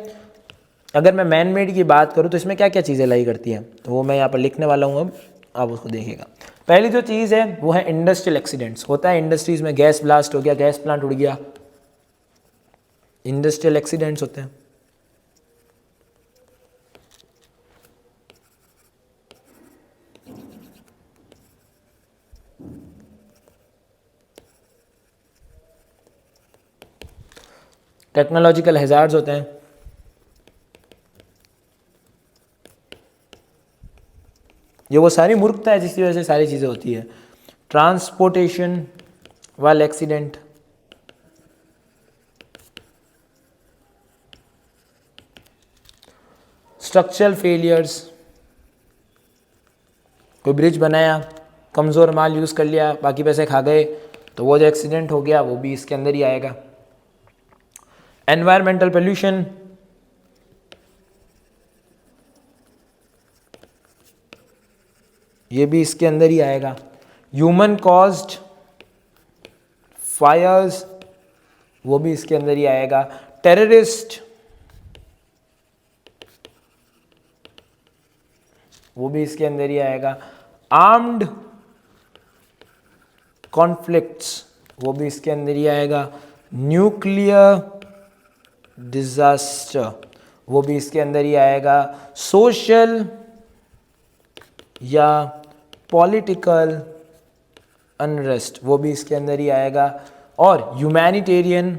अगर मैं मैन मेड की बात करूँ तो इसमें क्या क्या चीज़ें लाई करती हैं, तो वो मैं यहाँ पर लिखने वाला हूँ, अब आप उसको देखिएगा। पहली जो चीज़ है वो है इंडस्ट्रियल एक्सीडेंट्स। होता है इंडस्ट्रीज़ में गैस ब्लास्ट हो गया, गैस प्लांट उड़ गया, इंडस्ट्रियल एक्सीडेंट्स होते हैं। टेक्नोलॉजिकल हैजार्ड्स होते हैं, ये वो सारी मूर्खता है जिसकी वजह से सारी चीज़ें होती है। ट्रांसपोर्टेशन वाले एक्सीडेंट, स्ट्रक्चरल फेलियर्स, कोई ब्रिज बनाया, कमज़ोर माल यूज़ कर लिया, बाकी पैसे खा गए, तो वो जो एक्सीडेंट हो गया वो भी इसके अंदर ही आएगा। एनवायरमेंटल पोल्यूशन, ये भी इसके अंदर ही आएगा। ह्यूमन कॉज्ड फायर्स, वो भी इसके अंदर ही आएगा। टेररिस्ट, वो भी इसके अंदर ही आएगा। आर्म्ड कॉन्फ्लिक्ट्स, वो भी इसके अंदर ही आएगा। न्यूक्लियर डिजास्टर, वो भी इसके अंदर ही आएगा। सोशल या पॉलिटिकल अनरेस्ट, वो भी इसके अंदर ही आएगा। और ह्यूमैनिटेरियन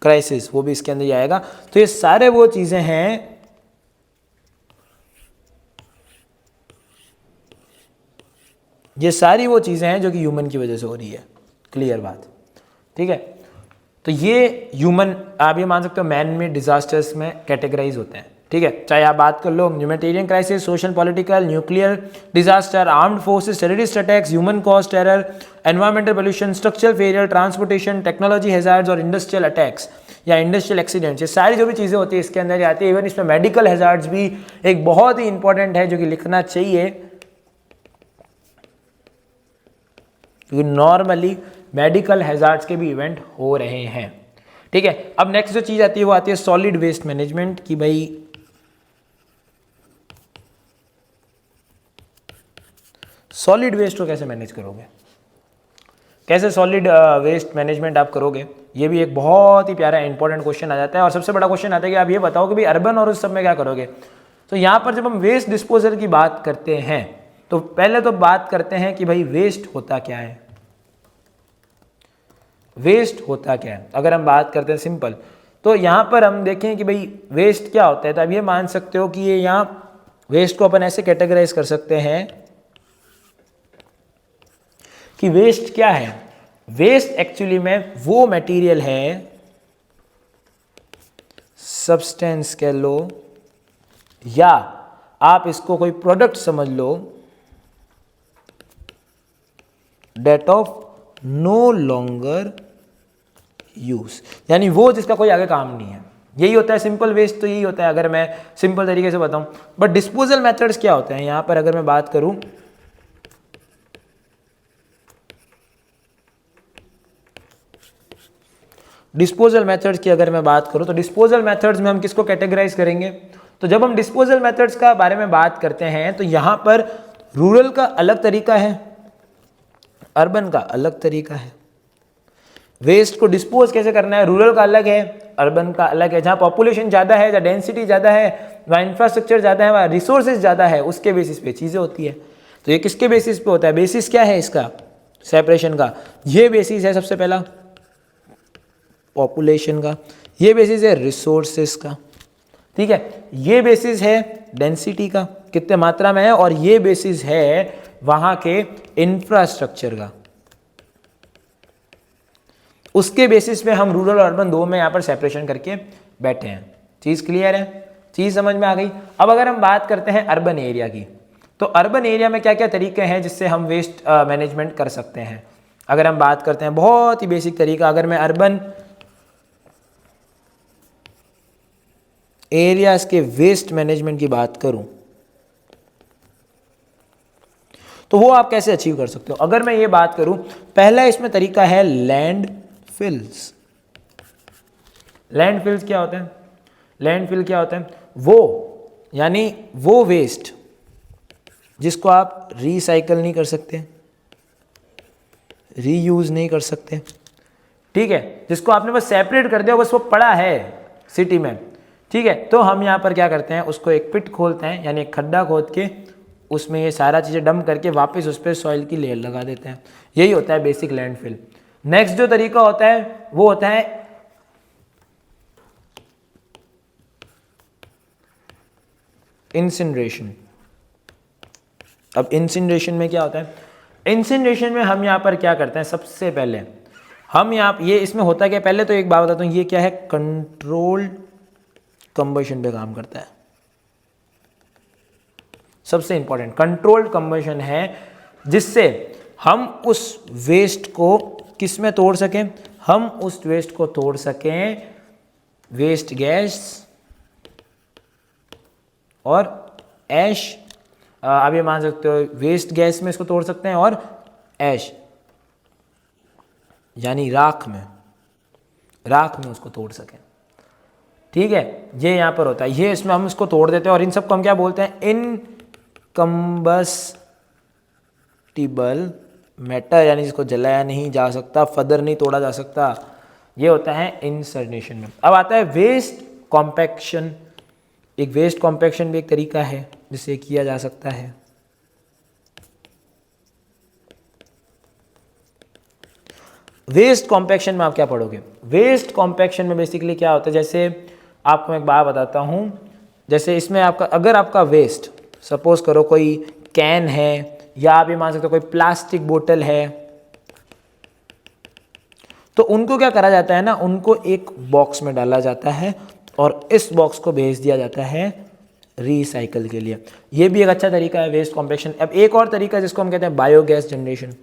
क्राइसिस, वो भी इसके अंदर ही आएगा। तो ये सारे वो चीजें हैं ये सारी वो चीजें हैं जो कि ह्यूमन की वजह से हो रही है। क्लियर बात, ठीक है। तो ये ह्यूमन, आप ये मान सकते हो मैन मेड डिजास्टर्स में कैटेगराइज होते हैं, ठीक है। चाहे आप बात कर लो humanitarian crisis, social political, nuclear disaster, armed forces, terrorist attacks, human cause terror, environmental pollution, structural failure, transportation, technology hazards और इंडस्ट्रियल अटैक्स या इंडस्ट्रियल एक्सीडेंट्स, ये सारी जो भी चीज़ें होती है इसके अंदर ही आती है। इवन इसमें मेडिकल हैजार्ड्स भी एक बहुत ही इंपॉर्टेंट है जो कि लिखना चाहिए, क्योंकि नॉर्मली मेडिकल हैजार्ड्स के भी इवेंट हो रहे हैं, ठीक है। अब नेक्स्ट जो चीज़ आती है वो आती है सॉलिड वेस्ट मैनेजमेंट की। भाई सॉलिड वेस्ट को कैसे मैनेज करोगे, कैसे सॉलिड वेस्ट मैनेजमेंट आप करोगे, ये भी एक बहुत ही प्यारा इंपॉर्टेंट क्वेश्चन आ जाता है। और सबसे बड़ा क्वेश्चन आता है कि आप ये बताओ कि भाई अर्बन और उस सब में क्या करोगे। तो यहाँ पर जब हम वेस्ट डिस्पोजल की बात करते हैं तो पहले तो बात करते हैं कि भाई वेस्ट होता क्या है, वेस्ट होता क्या है। अगर हम बात करते हैं सिंपल, तो यहाँ पर हम देखें कि भाई वेस्ट क्या होता है, तो अब ये मान सकते हो कि ये यहाँ वेस्ट को अपन ऐसे कैटेगराइज कर सकते हैं कि वेस्ट क्या है। वेस्ट एक्चुअली में वो मटेरियल है, सब्सटेंस कह लो या आप इसको कोई प्रोडक्ट समझ लो, date of no longer use, यानी वो जिसका कोई आगे काम नहीं है। यही होता है सिंपल वेस्ट, तो यही होता है अगर मैं सिंपल तरीके से बताऊं। बट डिस्पोजल मेथड्स क्या होते हैं, यहां पर अगर मैं बात करूं, डिस्पोजल मेथड्स की अगर मैं बात करूं तो डिस्पोजल मेथड्स में हम किसको कैटेगराइज करेंगे। तो जब हम डिस्पोजल मेथड्स का बारे में बात करते हैं तो यहां पर रूरल का अलग तरीका है, अर्बन का अलग तरीका है। वेस्ट को डिस्पोज कैसे करना है, रूरल का अलग है, अर्बन का अलग है। जहां पॉपुलेशन ज़्यादा है, जहां डेंसिटी ज़्यादा है, वहां इंफ्रास्ट्रक्चर ज़्यादा है, वहां रिसोर्सेज ज़्यादा है, उसके बेसिस पे चीज़ें होती है। तो ये किसके बेसिस पे होता है, बेसिस क्या है इसका सेपरेशन का, ये बेसिस है सबसे पहला पॉपुलेशन का, ये बेसिस है रिसोर्सेज का, ठीक है। ये बेसिस है डेंसिटी का, कितने मात्रा में है, और ये बेसिस है वहां के इंफ्रास्ट्रक्चर का। उसके बेसिस पे हम रूरल और अर्बन दो में यहाँ पर सेपरेशन करके बैठे हैं। चीज़ क्लियर है, चीज़ समझ में आ गई। अब अगर हम बात करते हैं अर्बन एरिया की, तो अर्बन एरिया में क्या क्या तरीके हैं जिससे हम वेस्ट मैनेजमेंट कर सकते हैं। अगर हम बात करते हैं बहुत ही बेसिक तरीका, अगर मैं अर्बन एरियाज के वेस्ट मैनेजमेंट की बात करूं तो वो आप कैसे अचीव कर सकते हो। अगर मैं ये बात करूं, पहला इसमें तरीका है लैंडफिल्स। लैंडफिल्स क्या होते हैं? लैंडफिल क्या होते हैं? वो यानी वो वेस्ट जिसको आप रिसाइकल नहीं कर सकते, रीयूज नहीं कर सकते, ठीक है, जिसको आपने बस सेपरेट कर दिया, बस वो पड़ा है सिटी में, ठीक है। तो हम यहाँ पर क्या करते हैं, उसको एक पिट खोलते हैं, यानी एक खड्डा खोद के उसमें ये सारा चीज़ें डंप करके वापस उस पर सॉइल की लेयर लगा देते हैं। यही होता है बेसिक लैंडफिल। नेक्स्ट जो तरीका होता है वो होता है इंसिनरेशन। अब इंसिनरेशन में क्या होता है? इंसिनरेशन में हम यहाँ पर क्या करते हैं, सबसे पहले हम यहाँ ये इसमें होता क्या, पहले तो एक बात बताता हूँ, ये क्या है, कंट्रोल्ड कंबशन पे काम करता है। सबसे इंपॉर्टेंट कंट्रोल्ड कंबशन है, जिससे हम उस वेस्ट को किस में तोड़ सकें, हम उस वेस्ट को तोड़ सकें वेस्ट गैस और ऐश। आप ये मान सकते हो वेस्ट गैस में इसको तोड़ सकते हैं और ऐश यानी राख में उसको तोड़ सकें, ठीक है। ये यहाँ पर होता है, ये इसमें हम इसको तोड़ देते हैं और इन सबको हम क्या बोलते हैं, इनकम्बस्टिबल मैटर, यानी जिसको जलाया नहीं जा सकता, फर्दर नहीं तोड़ा जा सकता। ये होता है इंसिनरेशन में। अब आता है वेस्ट कॉम्पैक्शन। एक वेस्ट कॉम्पैक्शन भी एक तरीका है जिससे किया जा सकता है। वेस्ट कॉम्पैक्शन में आप क्या पढ़ोगे? वेस्ट कॉम्पैक्शन में बेसिकली क्या होता है, जैसे आपको मैं एक बात बताता हूं, जैसे इसमें आपका अगर आपका वेस्ट सपोज करो कोई कैन है, या आप ये मान सकते हो कोई प्लास्टिक बोतल है, तो उनको क्या करा जाता है ना, उनको एक बॉक्स में डाला जाता है और इस बॉक्स को भेज दिया जाता है रिसाइकल के लिए। ये भी एक अच्छा तरीका है वेस्ट कॉम्पैक्शन। अब एक और तरीका है जिसको हम कहते हैं बायोगैस जनरेशन।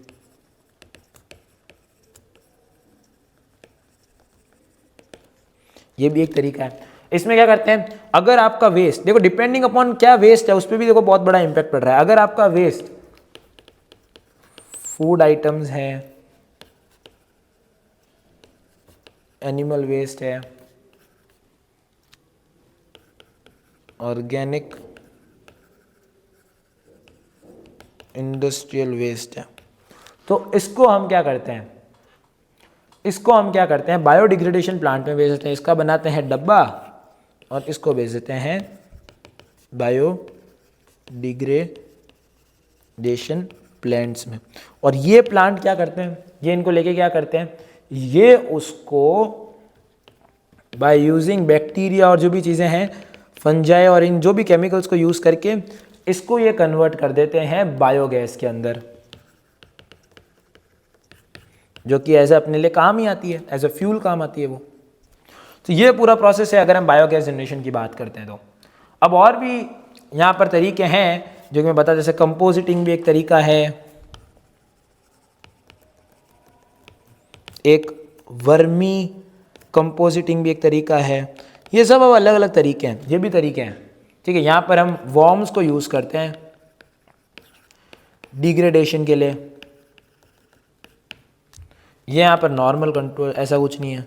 ये भी एक तरीका है। इसमें क्या करते हैं, अगर आपका वेस्ट, देखो डिपेंडिंग अपॉन क्या वेस्ट है उस पर भी देखो बहुत बड़ा इंपैक्ट पड़ रहा है। अगर आपका वेस्ट फूड आइटम्स है, एनिमल वेस्ट है, ऑर्गेनिक इंडस्ट्रियल वेस्ट है, तो इसको हम क्या करते हैं, बायोडिग्रेडेशन प्लांट में भेज देते हैं। इसका बनाते हैं डब्बा और इसको भेज देते हैं बायोडिग्रेडेशन प्लांट्स में। और ये प्लांट क्या करते हैं, ये इनको लेके क्या करते हैं, ये उसको बाय यूजिंग बैक्टीरिया और जो भी चीज़ें हैं, फंजाई और इन जो भी केमिकल्स को यूज़ करके इसको ये कन्वर्ट कर देते हैं बायोगैस के अंदर, जो कि एज अपने लिए काम ही आती है, एज अ फ्यूल काम आती है वो। तो ये पूरा प्रोसेस है अगर हम बायोगैस जनरेशन की बात करते हैं तो। अब और भी यहाँ पर तरीके हैं जो कि मैं बता, जैसे कंपोजिटिंग भी एक तरीका है, एक वर्मी कंपोजिटिंग भी एक तरीका है। ये सब अब अलग अलग तरीके हैं, ये भी तरीके हैं, ठीक है। यहाँ पर हम वॉर्म्स को यूज़ करते हैं डिग्रेडेशन के लिए। ये यहाँ पर नॉर्मल कंट्रोल, ऐसा कुछ नहीं है,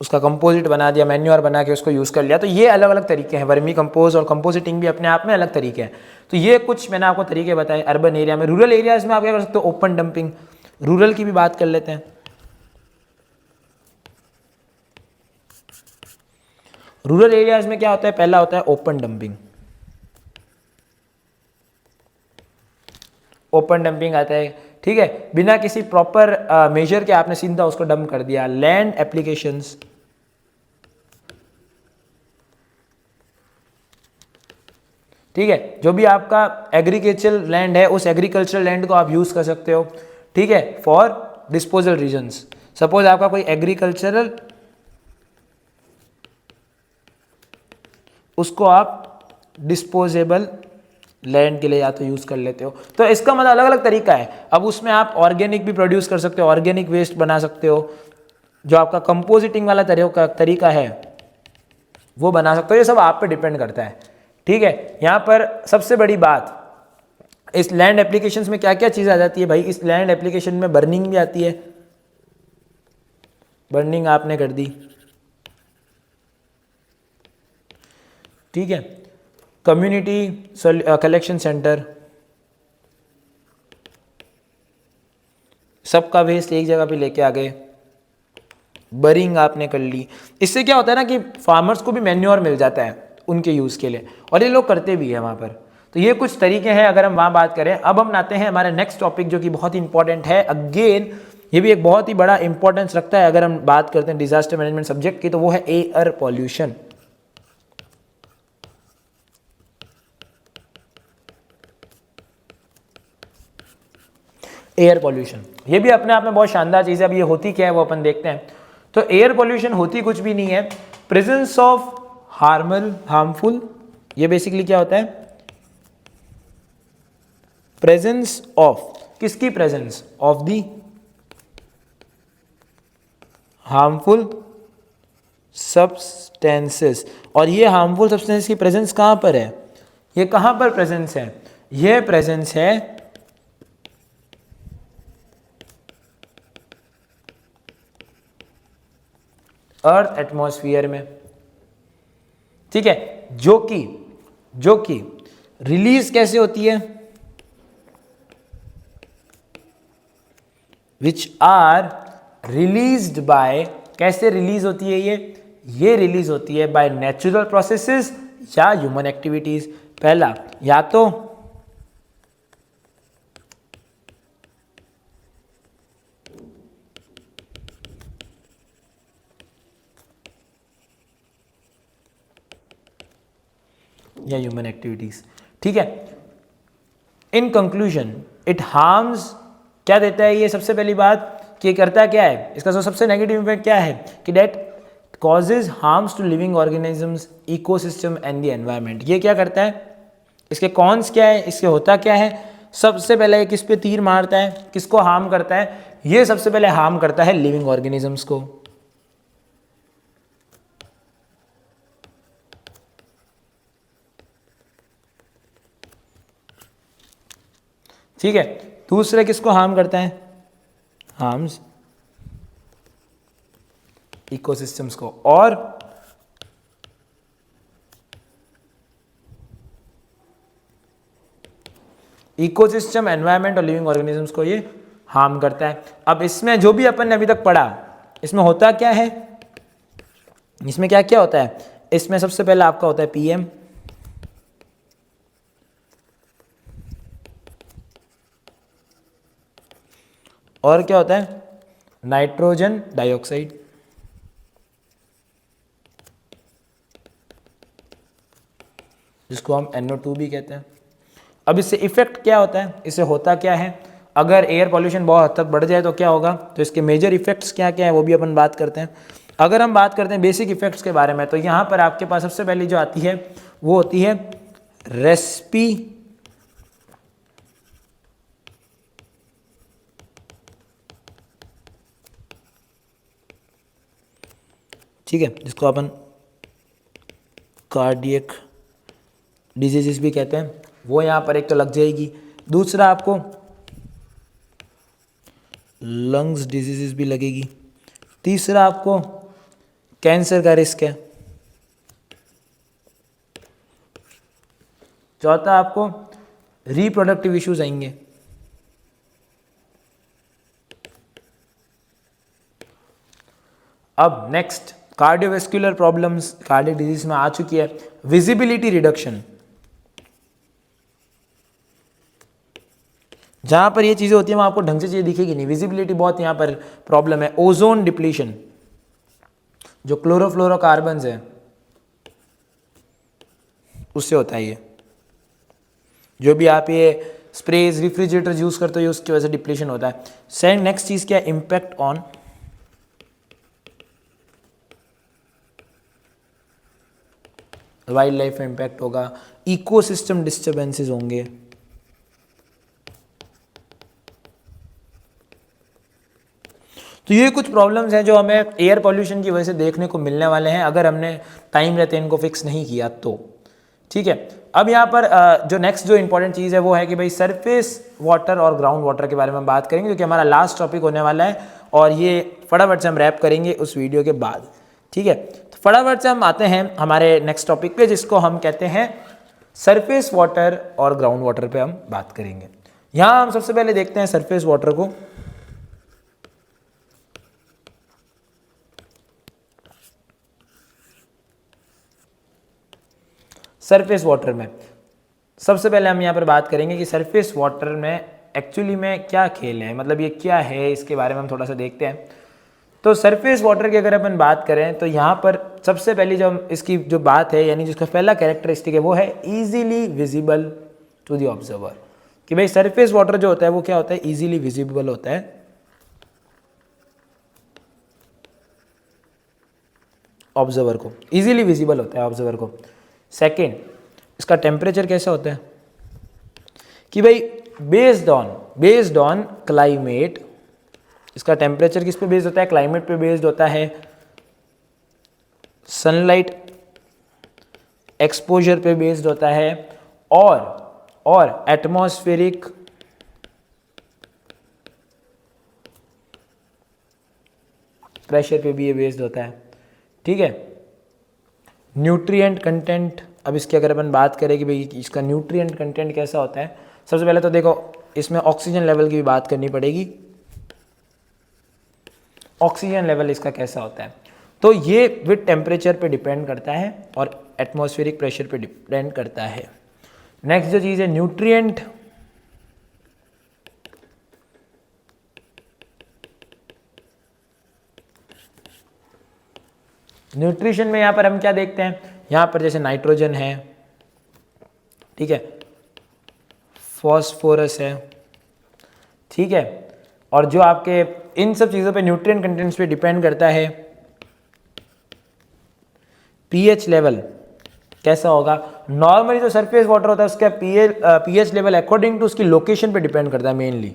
उसका कंपोजिट बना दिया, मैन्योर बना के उसको यूज़ कर लिया। तो ये अलग अलग तरीके हैं, वर्मी कंपोज और कंपोजिटिंग भी अपने आप में अलग तरीके हैं। तो ये कुछ मैंने आपको तरीके बताए अर्बन एरिया में। रूरल एरियाज में आप क्या कर सकते हो, ओपन डंपिंग। रूरल की भी बात कर लेते हैं। रूरल एरियाज में क्या होता है, पहला होता है ओपन डंपिंग। ओपन डंपिंग आता है, ठीक है, बिना किसी प्रॉपर मेजर के आपने सीधा उसको डंप कर दिया। लैंड एप्लीकेशंस, ठीक है, जो भी आपका एग्रीकल्चरल लैंड है उस एग्रीकल्चरल लैंड को आप यूज कर सकते हो, ठीक है, फॉर डिस्पोजल रीजंस। सपोज आपका कोई एग्रीकल्चरल, उसको आप डिस्पोजेबल लैंड के लिए या तो यूज़ कर लेते हो। तो इसका मतलब अलग अलग तरीका है। अब उसमें आप ऑर्गेनिक भी प्रोड्यूस कर सकते हो, ऑर्गेनिक वेस्ट बना सकते हो, जो आपका कंपोजिटिंग वाला तरीका है वो बना सकते हो। ये सब आप पे डिपेंड करता है, ठीक है। यहाँ पर सबसे बड़ी बात, इस लैंड एप्लीकेशंस में क्या क्या चीज़ आ जाती है भाई। इस लैंड एप्लीकेशन में बर्निंग भी आती है, बर्निंग आपने कर दी, ठीक है। कम्युनिटी कलेक्शन सेंटर, सबका वेस्ट एक जगह पे लेके आ गए, बरिंग आपने कर ली। इससे क्या होता है ना कि फार्मर्स को भी मैन्योर मिल जाता है उनके यूज़ के लिए, और ये लोग करते भी हैं वहाँ पर। तो ये कुछ तरीके हैं अगर हम वहाँ बात करें। अब हम आते हैं हमारे नेक्स्ट टॉपिक जो कि बहुत ही इंपॉर्टेंट है। अगेन ये भी एक बहुत ही बड़ा इंपॉर्टेंस रखता है अगर हम बात करते हैं डिजास्टर मैनेजमेंट सब्जेक्ट की, तो वो है एयर पॉल्यूशन। एयर पॉल्यूशन ये भी अपने आप में बहुत शानदार चीज़ है। अब ये होती क्या है वो अपन देखते हैं। तो एयर पॉल्यूशन होती कुछ भी नहीं है, प्रेजेंस ऑफ हार्मफुल, ये बेसिकली क्या होता है, प्रेजेंस ऑफ, किसकी presence, of the harmful substances. और ये हार्मफुल सब्सटेंस की प्रेजेंस कहाँ पर है, ये कहाँ पर प्रेजेंस है, ये प्रेजेंस है अर्थ एटमॉस्फेयर में, ठीक है। जो कि रिलीज कैसे होती है, विच आर रिलीज्ड बाय, कैसे रिलीज होती है ये रिलीज होती है बाय नेचुरल प्रोसेसेस या ह्यूमन एक्टिविटीज। पहला या तो या ह्यूमन एक्टिविटीज, ठीक है। इन कंक्लूजन इट हार्म्स, क्या देता है ये, सबसे पहली बात कि करता क्या है, इसका सबसे नेगेटिव इम्पैक्ट क्या है कि that causes harms to living organisms, ecosystem and the environment. ये क्या करता है, इसके कॉन्स क्या है, इसके होता क्या है। सबसे पहले किस पे तीर मारता है, किसको हार्म करता है, ये सबसे पहले हार्म करता है लिविंग ऑर्गेनिजम्स को, ठीक है। दूसरे किसको हार्म करता है, हार्म्स इकोसिस्टम्स को, और इकोसिस्टम, एनवायरनमेंट और लिविंग ऑर्गेनिजम्स को ये हार्म करता है। अब इसमें जो भी अपन ने अभी तक पढ़ा, इसमें होता क्या है, इसमें क्या क्या होता है, इसमें सबसे पहले आपका होता है पीएम, और क्या होता है नाइट्रोजन डाइऑक्साइड, जिसको हम NO2 भी कहते हैं। अब इससे इफेक्ट क्या होता है, इससे होता क्या है, अगर एयर पॉल्यूशन बहुत हद तक बढ़ जाए तो क्या होगा, तो इसके मेजर इफेक्ट्स क्या क्या है वो भी अपन बात करते हैं। अगर हम बात करते हैं बेसिक इफेक्ट्स के बारे में, तो यहाँ पर आपके पास सबसे पहली जो आती है वो होती है रेस्पी, ठीक है, जिसको अपन कार्डियक डिजीजेस भी कहते हैं, वो यहाँ पर एक तो लग जाएगी। दूसरा आपको लंग्स डिजीजेस भी लगेगी। तीसरा आपको कैंसर का रिस्क है। चौथा आपको रिप्रोडक्टिव इश्यूज आएंगे। अब next cardiovascular problems, cardiac disease में आ चुकी है। विजिबिलिटी रिडक्शन, जहां पर ये चीजें होती है वहां आपको ढंग से चीजें दिखेगी नहीं, विजिबिलिटी बहुत यहां पर प्रॉब्लम है। ओजोन डिप्लीशन, जो क्लोरोफ्लोरोकार्बन्स है उससे होता है ये, जो भी आप ये स्प्रेज रेफ्रिजरेटर यूज करते हो उसकी वजह से डिप्लीशन होता है। नेक्स्ट चीज क्या है, इंपैक्ट ऑन वाइल्ड लाइफ में इम्पैक्ट होगा, इकोसिस्टम डिस्टर्बेंसेस होंगे। तो ये कुछ प्रॉब्लम्स हैं जो हमें एयर पॉल्यूशन की वजह से देखने को मिलने वाले हैं अगर हमने टाइम रहते इनको फिक्स नहीं किया तो। ठीक है, अब यहाँ पर जो नेक्स्ट जो इंपॉर्टेंट चीज़ है वो है कि भाई सरफेस वाटर और ग्राउंड वाटर के बारे में हम बात करेंगे, जो कि हमारा लास्ट टॉपिक होने वाला है, और ये फटाफट से हम रैप करेंगे उस वीडियो के बाद। ठीक है, तो फटाफट से हम आते हैं हमारे नेक्स्ट टॉपिक पे, जिसको हम कहते हैं सरफेस वाटर और ग्राउंड वाटर पे हम बात करेंगे। यहाँ हम सबसे पहले देखते हैं सरफेस वाटर को। सरफेस वाटर में सबसे पहले हम यहाँ पर बात करेंगे कि सरफेस वाटर में एक्चुअली में क्या खेल है, मतलब ये क्या है, इसके बारे में हम थोड़ा सा देखते हैं। तो सरफेस वाटर की अगर अपन बात करें तो यहाँ पर सबसे पहली जो इसकी जो बात है, यानी जिसका पहला कैरेक्टरिस्टिक है वो है easily visible to the observer, कि भाई सरफेस वाटर जो होता है वो क्या होता है, इजीली विजिबल होता है ऑब्जर्वर को, इजीली विजिबल होता है ऑब्जर्वर को। सेकेंड, इसका टेम्परेचर कैसा होता है कि भाई बेस्ड ऑन क्लाइमेट, इसका टेम्परेचर किस पे बेस्ड होता है, क्लाइमेट पे बेस्ड होता है, सनलाइट एक्सपोजर पे बेस्ड होता है, और एटमॉस्फेरिक प्रेशर पे भी ये बेस्ड होता है। ठीक है, न्यूट्रिएंट कंटेंट, अब इसकी अगर अपन बात करें कि भाई इसका न्यूट्रिएंट कंटेंट कैसा होता है, सबसे पहले तो देखो इसमें ऑक्सीजन लेवल की भी बात करनी पड़ेगी। ऑक्सीजन लेवल इसका कैसा होता है, तो ये विद टेम्परेचर पे डिपेंड करता है और एटमॉस्फेरिक प्रेशर पे डिपेंड करता है। नेक्स्ट जो चीज़ है न्यूट्रिएंट, न्यूट्रिशन में यहाँ पर हम क्या देखते हैं, यहाँ पर जैसे नाइट्रोजन है, ठीक है, फॉस्फोरस है, ठीक है, और जो आपके इन सब चीज़ों पे न्यूट्रिएंट कंटेंट्स पे डिपेंड करता है। पीएच लेवल कैसा होगा, नॉर्मली जो सरफेस वाटर होता है उसका पीएच लेवल अकॉर्डिंग टू उसकी लोकेशन पे डिपेंड करता है मेनली,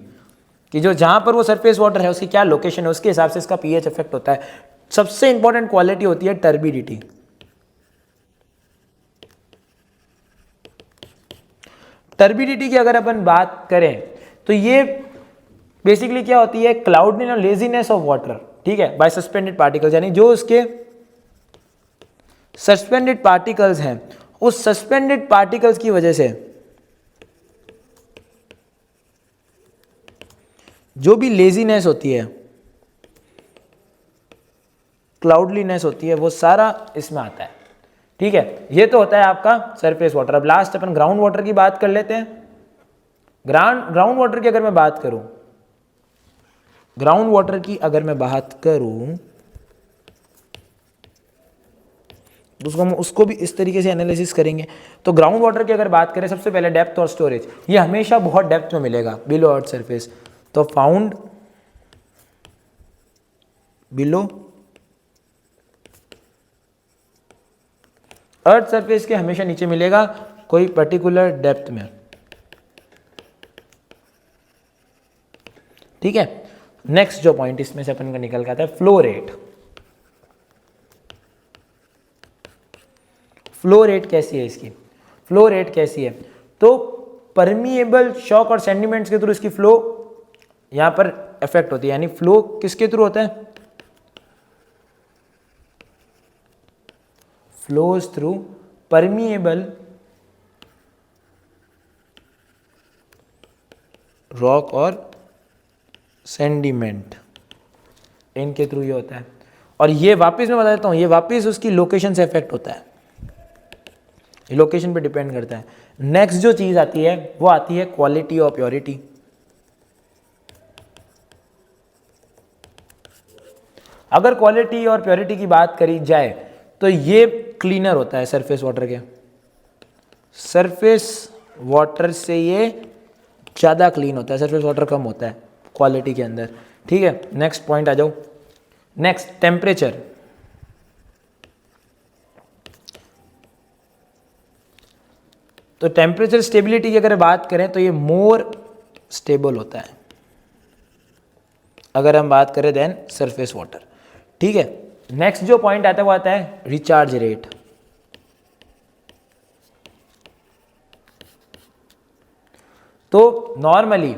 कि जो जहाँ पर वो सरफेस वाटर है उसकी क्या लोकेशन है उसके हिसाब से इसका पीएच इफेक्ट होता है। सबसे इंपॉर्टेंट क्वालिटी होती है टर्बिडिटी। टर्बिडिटी की अगर अपन बात करें तो ये बेसिकली क्या होती है, क्लाउडनेस और लेजीनेस ऑफ वाटर, ठीक है, बाय सस्पेंडेड पार्टिकल्स, यानी जो उसके सस्पेंडेड पार्टिकल्स हैं उस सस्पेंडेड पार्टिकल्स की वजह से जो भी लेजीनेस होती है, क्लाउडलीनेस होती है, वो सारा इसमें आता है। ठीक है, ये तो होता है आपका सरफेस वाटर। अब लास्ट अपन ग्राउंड वाटर की बात कर लेते हैं। ग्राउंड वाटर की अगर मैं बात करूं, ग्राउंड वाटर की अगर मैं बात करूं उसको भी इस तरीके से एनालिसिस करेंगे। तो ग्राउंड वाटर की अगर बात करें, सबसे पहले डेप्थ और स्टोरेज, ये हमेशा बहुत डेप्थ में मिलेगा बिलो अर्थ सरफेस, तो फाउंड बिलो अर्थ सरफेस के हमेशा नीचे मिलेगा कोई पर्टिकुलर डेप्थ में। ठीक है, नेक्स्ट जो पॉइंट इसमें से अपन का निकल के आता है फ्लो रेट। फ्लो रेट कैसी है इसकी, फ्लो रेट कैसी है, तो परमिएबल शॉक और सेंडिमेंट्स के थ्रू इसकी फ्लो यहां पर इफेक्ट होती है, यानी फ्लो किसके थ्रू होता है, flows through permeable rock और सेंडिमेंट, इनके थ्रू ये होता है। और ये वापस मैं बता देता हूँ, ये वापस उसकी लोकेशन से इफेक्ट होता है, ये लोकेशन पे डिपेंड करता है। नेक्स्ट जो चीज़ आती है वो आती है क्वालिटी और प्योरिटी। अगर क्वालिटी और प्योरिटी की बात करी जाए तो ये क्लीनर होता है सरफेस वाटर के, सरफेस वाटर से ये ज़्यादा क्लीन होता है, सरफेस वाटर कम होता है क्वालिटी के अंदर। ठीक है, नेक्स्ट पॉइंट आ जाओ। Next temperature. तो टेम्परेचर स्टेबिलिटी की अगर बात करें तो ये मोर स्टेबल होता है अगर हम बात करें देन सरफेस वाटर। ठीक है, नेक्स्ट जो पॉइंट आता है वो आता है रिचार्ज रेट। तो नॉर्मली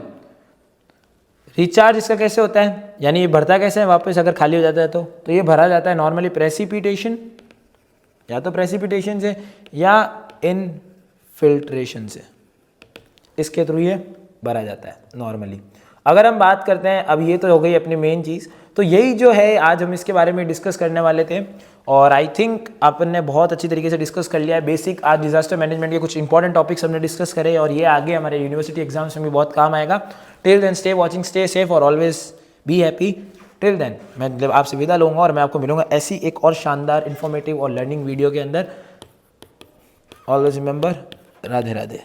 रिचार्ज इसका कैसे होता है, यानी ये भरता कैसे है वापस अगर खाली हो जाता है तो ये भरा जाता है नॉर्मली प्रेसिपिटेशन, या तो प्रेसिपिटेशन से या इनफिल्ट्रेशन से, इसके थ्रू ये भरा जाता है नॉर्मली। अगर हम बात करते हैं, अब ये तो हो गई अपनी मेन चीज़, तो यही जो है आज हम इसके बारे में डिस्कस करने वाले थे और आई थिंक अपन ने बहुत अच्छी तरीके से डिस्कस कर लिया है। बेसिक आज डिजास्टर मैनेजमेंट के कुछ इंपॉर्टेंट टॉपिक्स हमने डिस्कस करे और ये आगे हमारे यूनिवर्सिटी एग्जाम्स में भी बहुत काम आएगा। Till then stay watching, stay safe और always be happy. Till then मैं मतलब आपसे विदा लूँगा और मैं आपको मिलूंगा ऐसी एक और शानदार इन्फॉर्मेटिव और लर्निंग वीडियो के अंदर। Always remember, Radhe Radhe.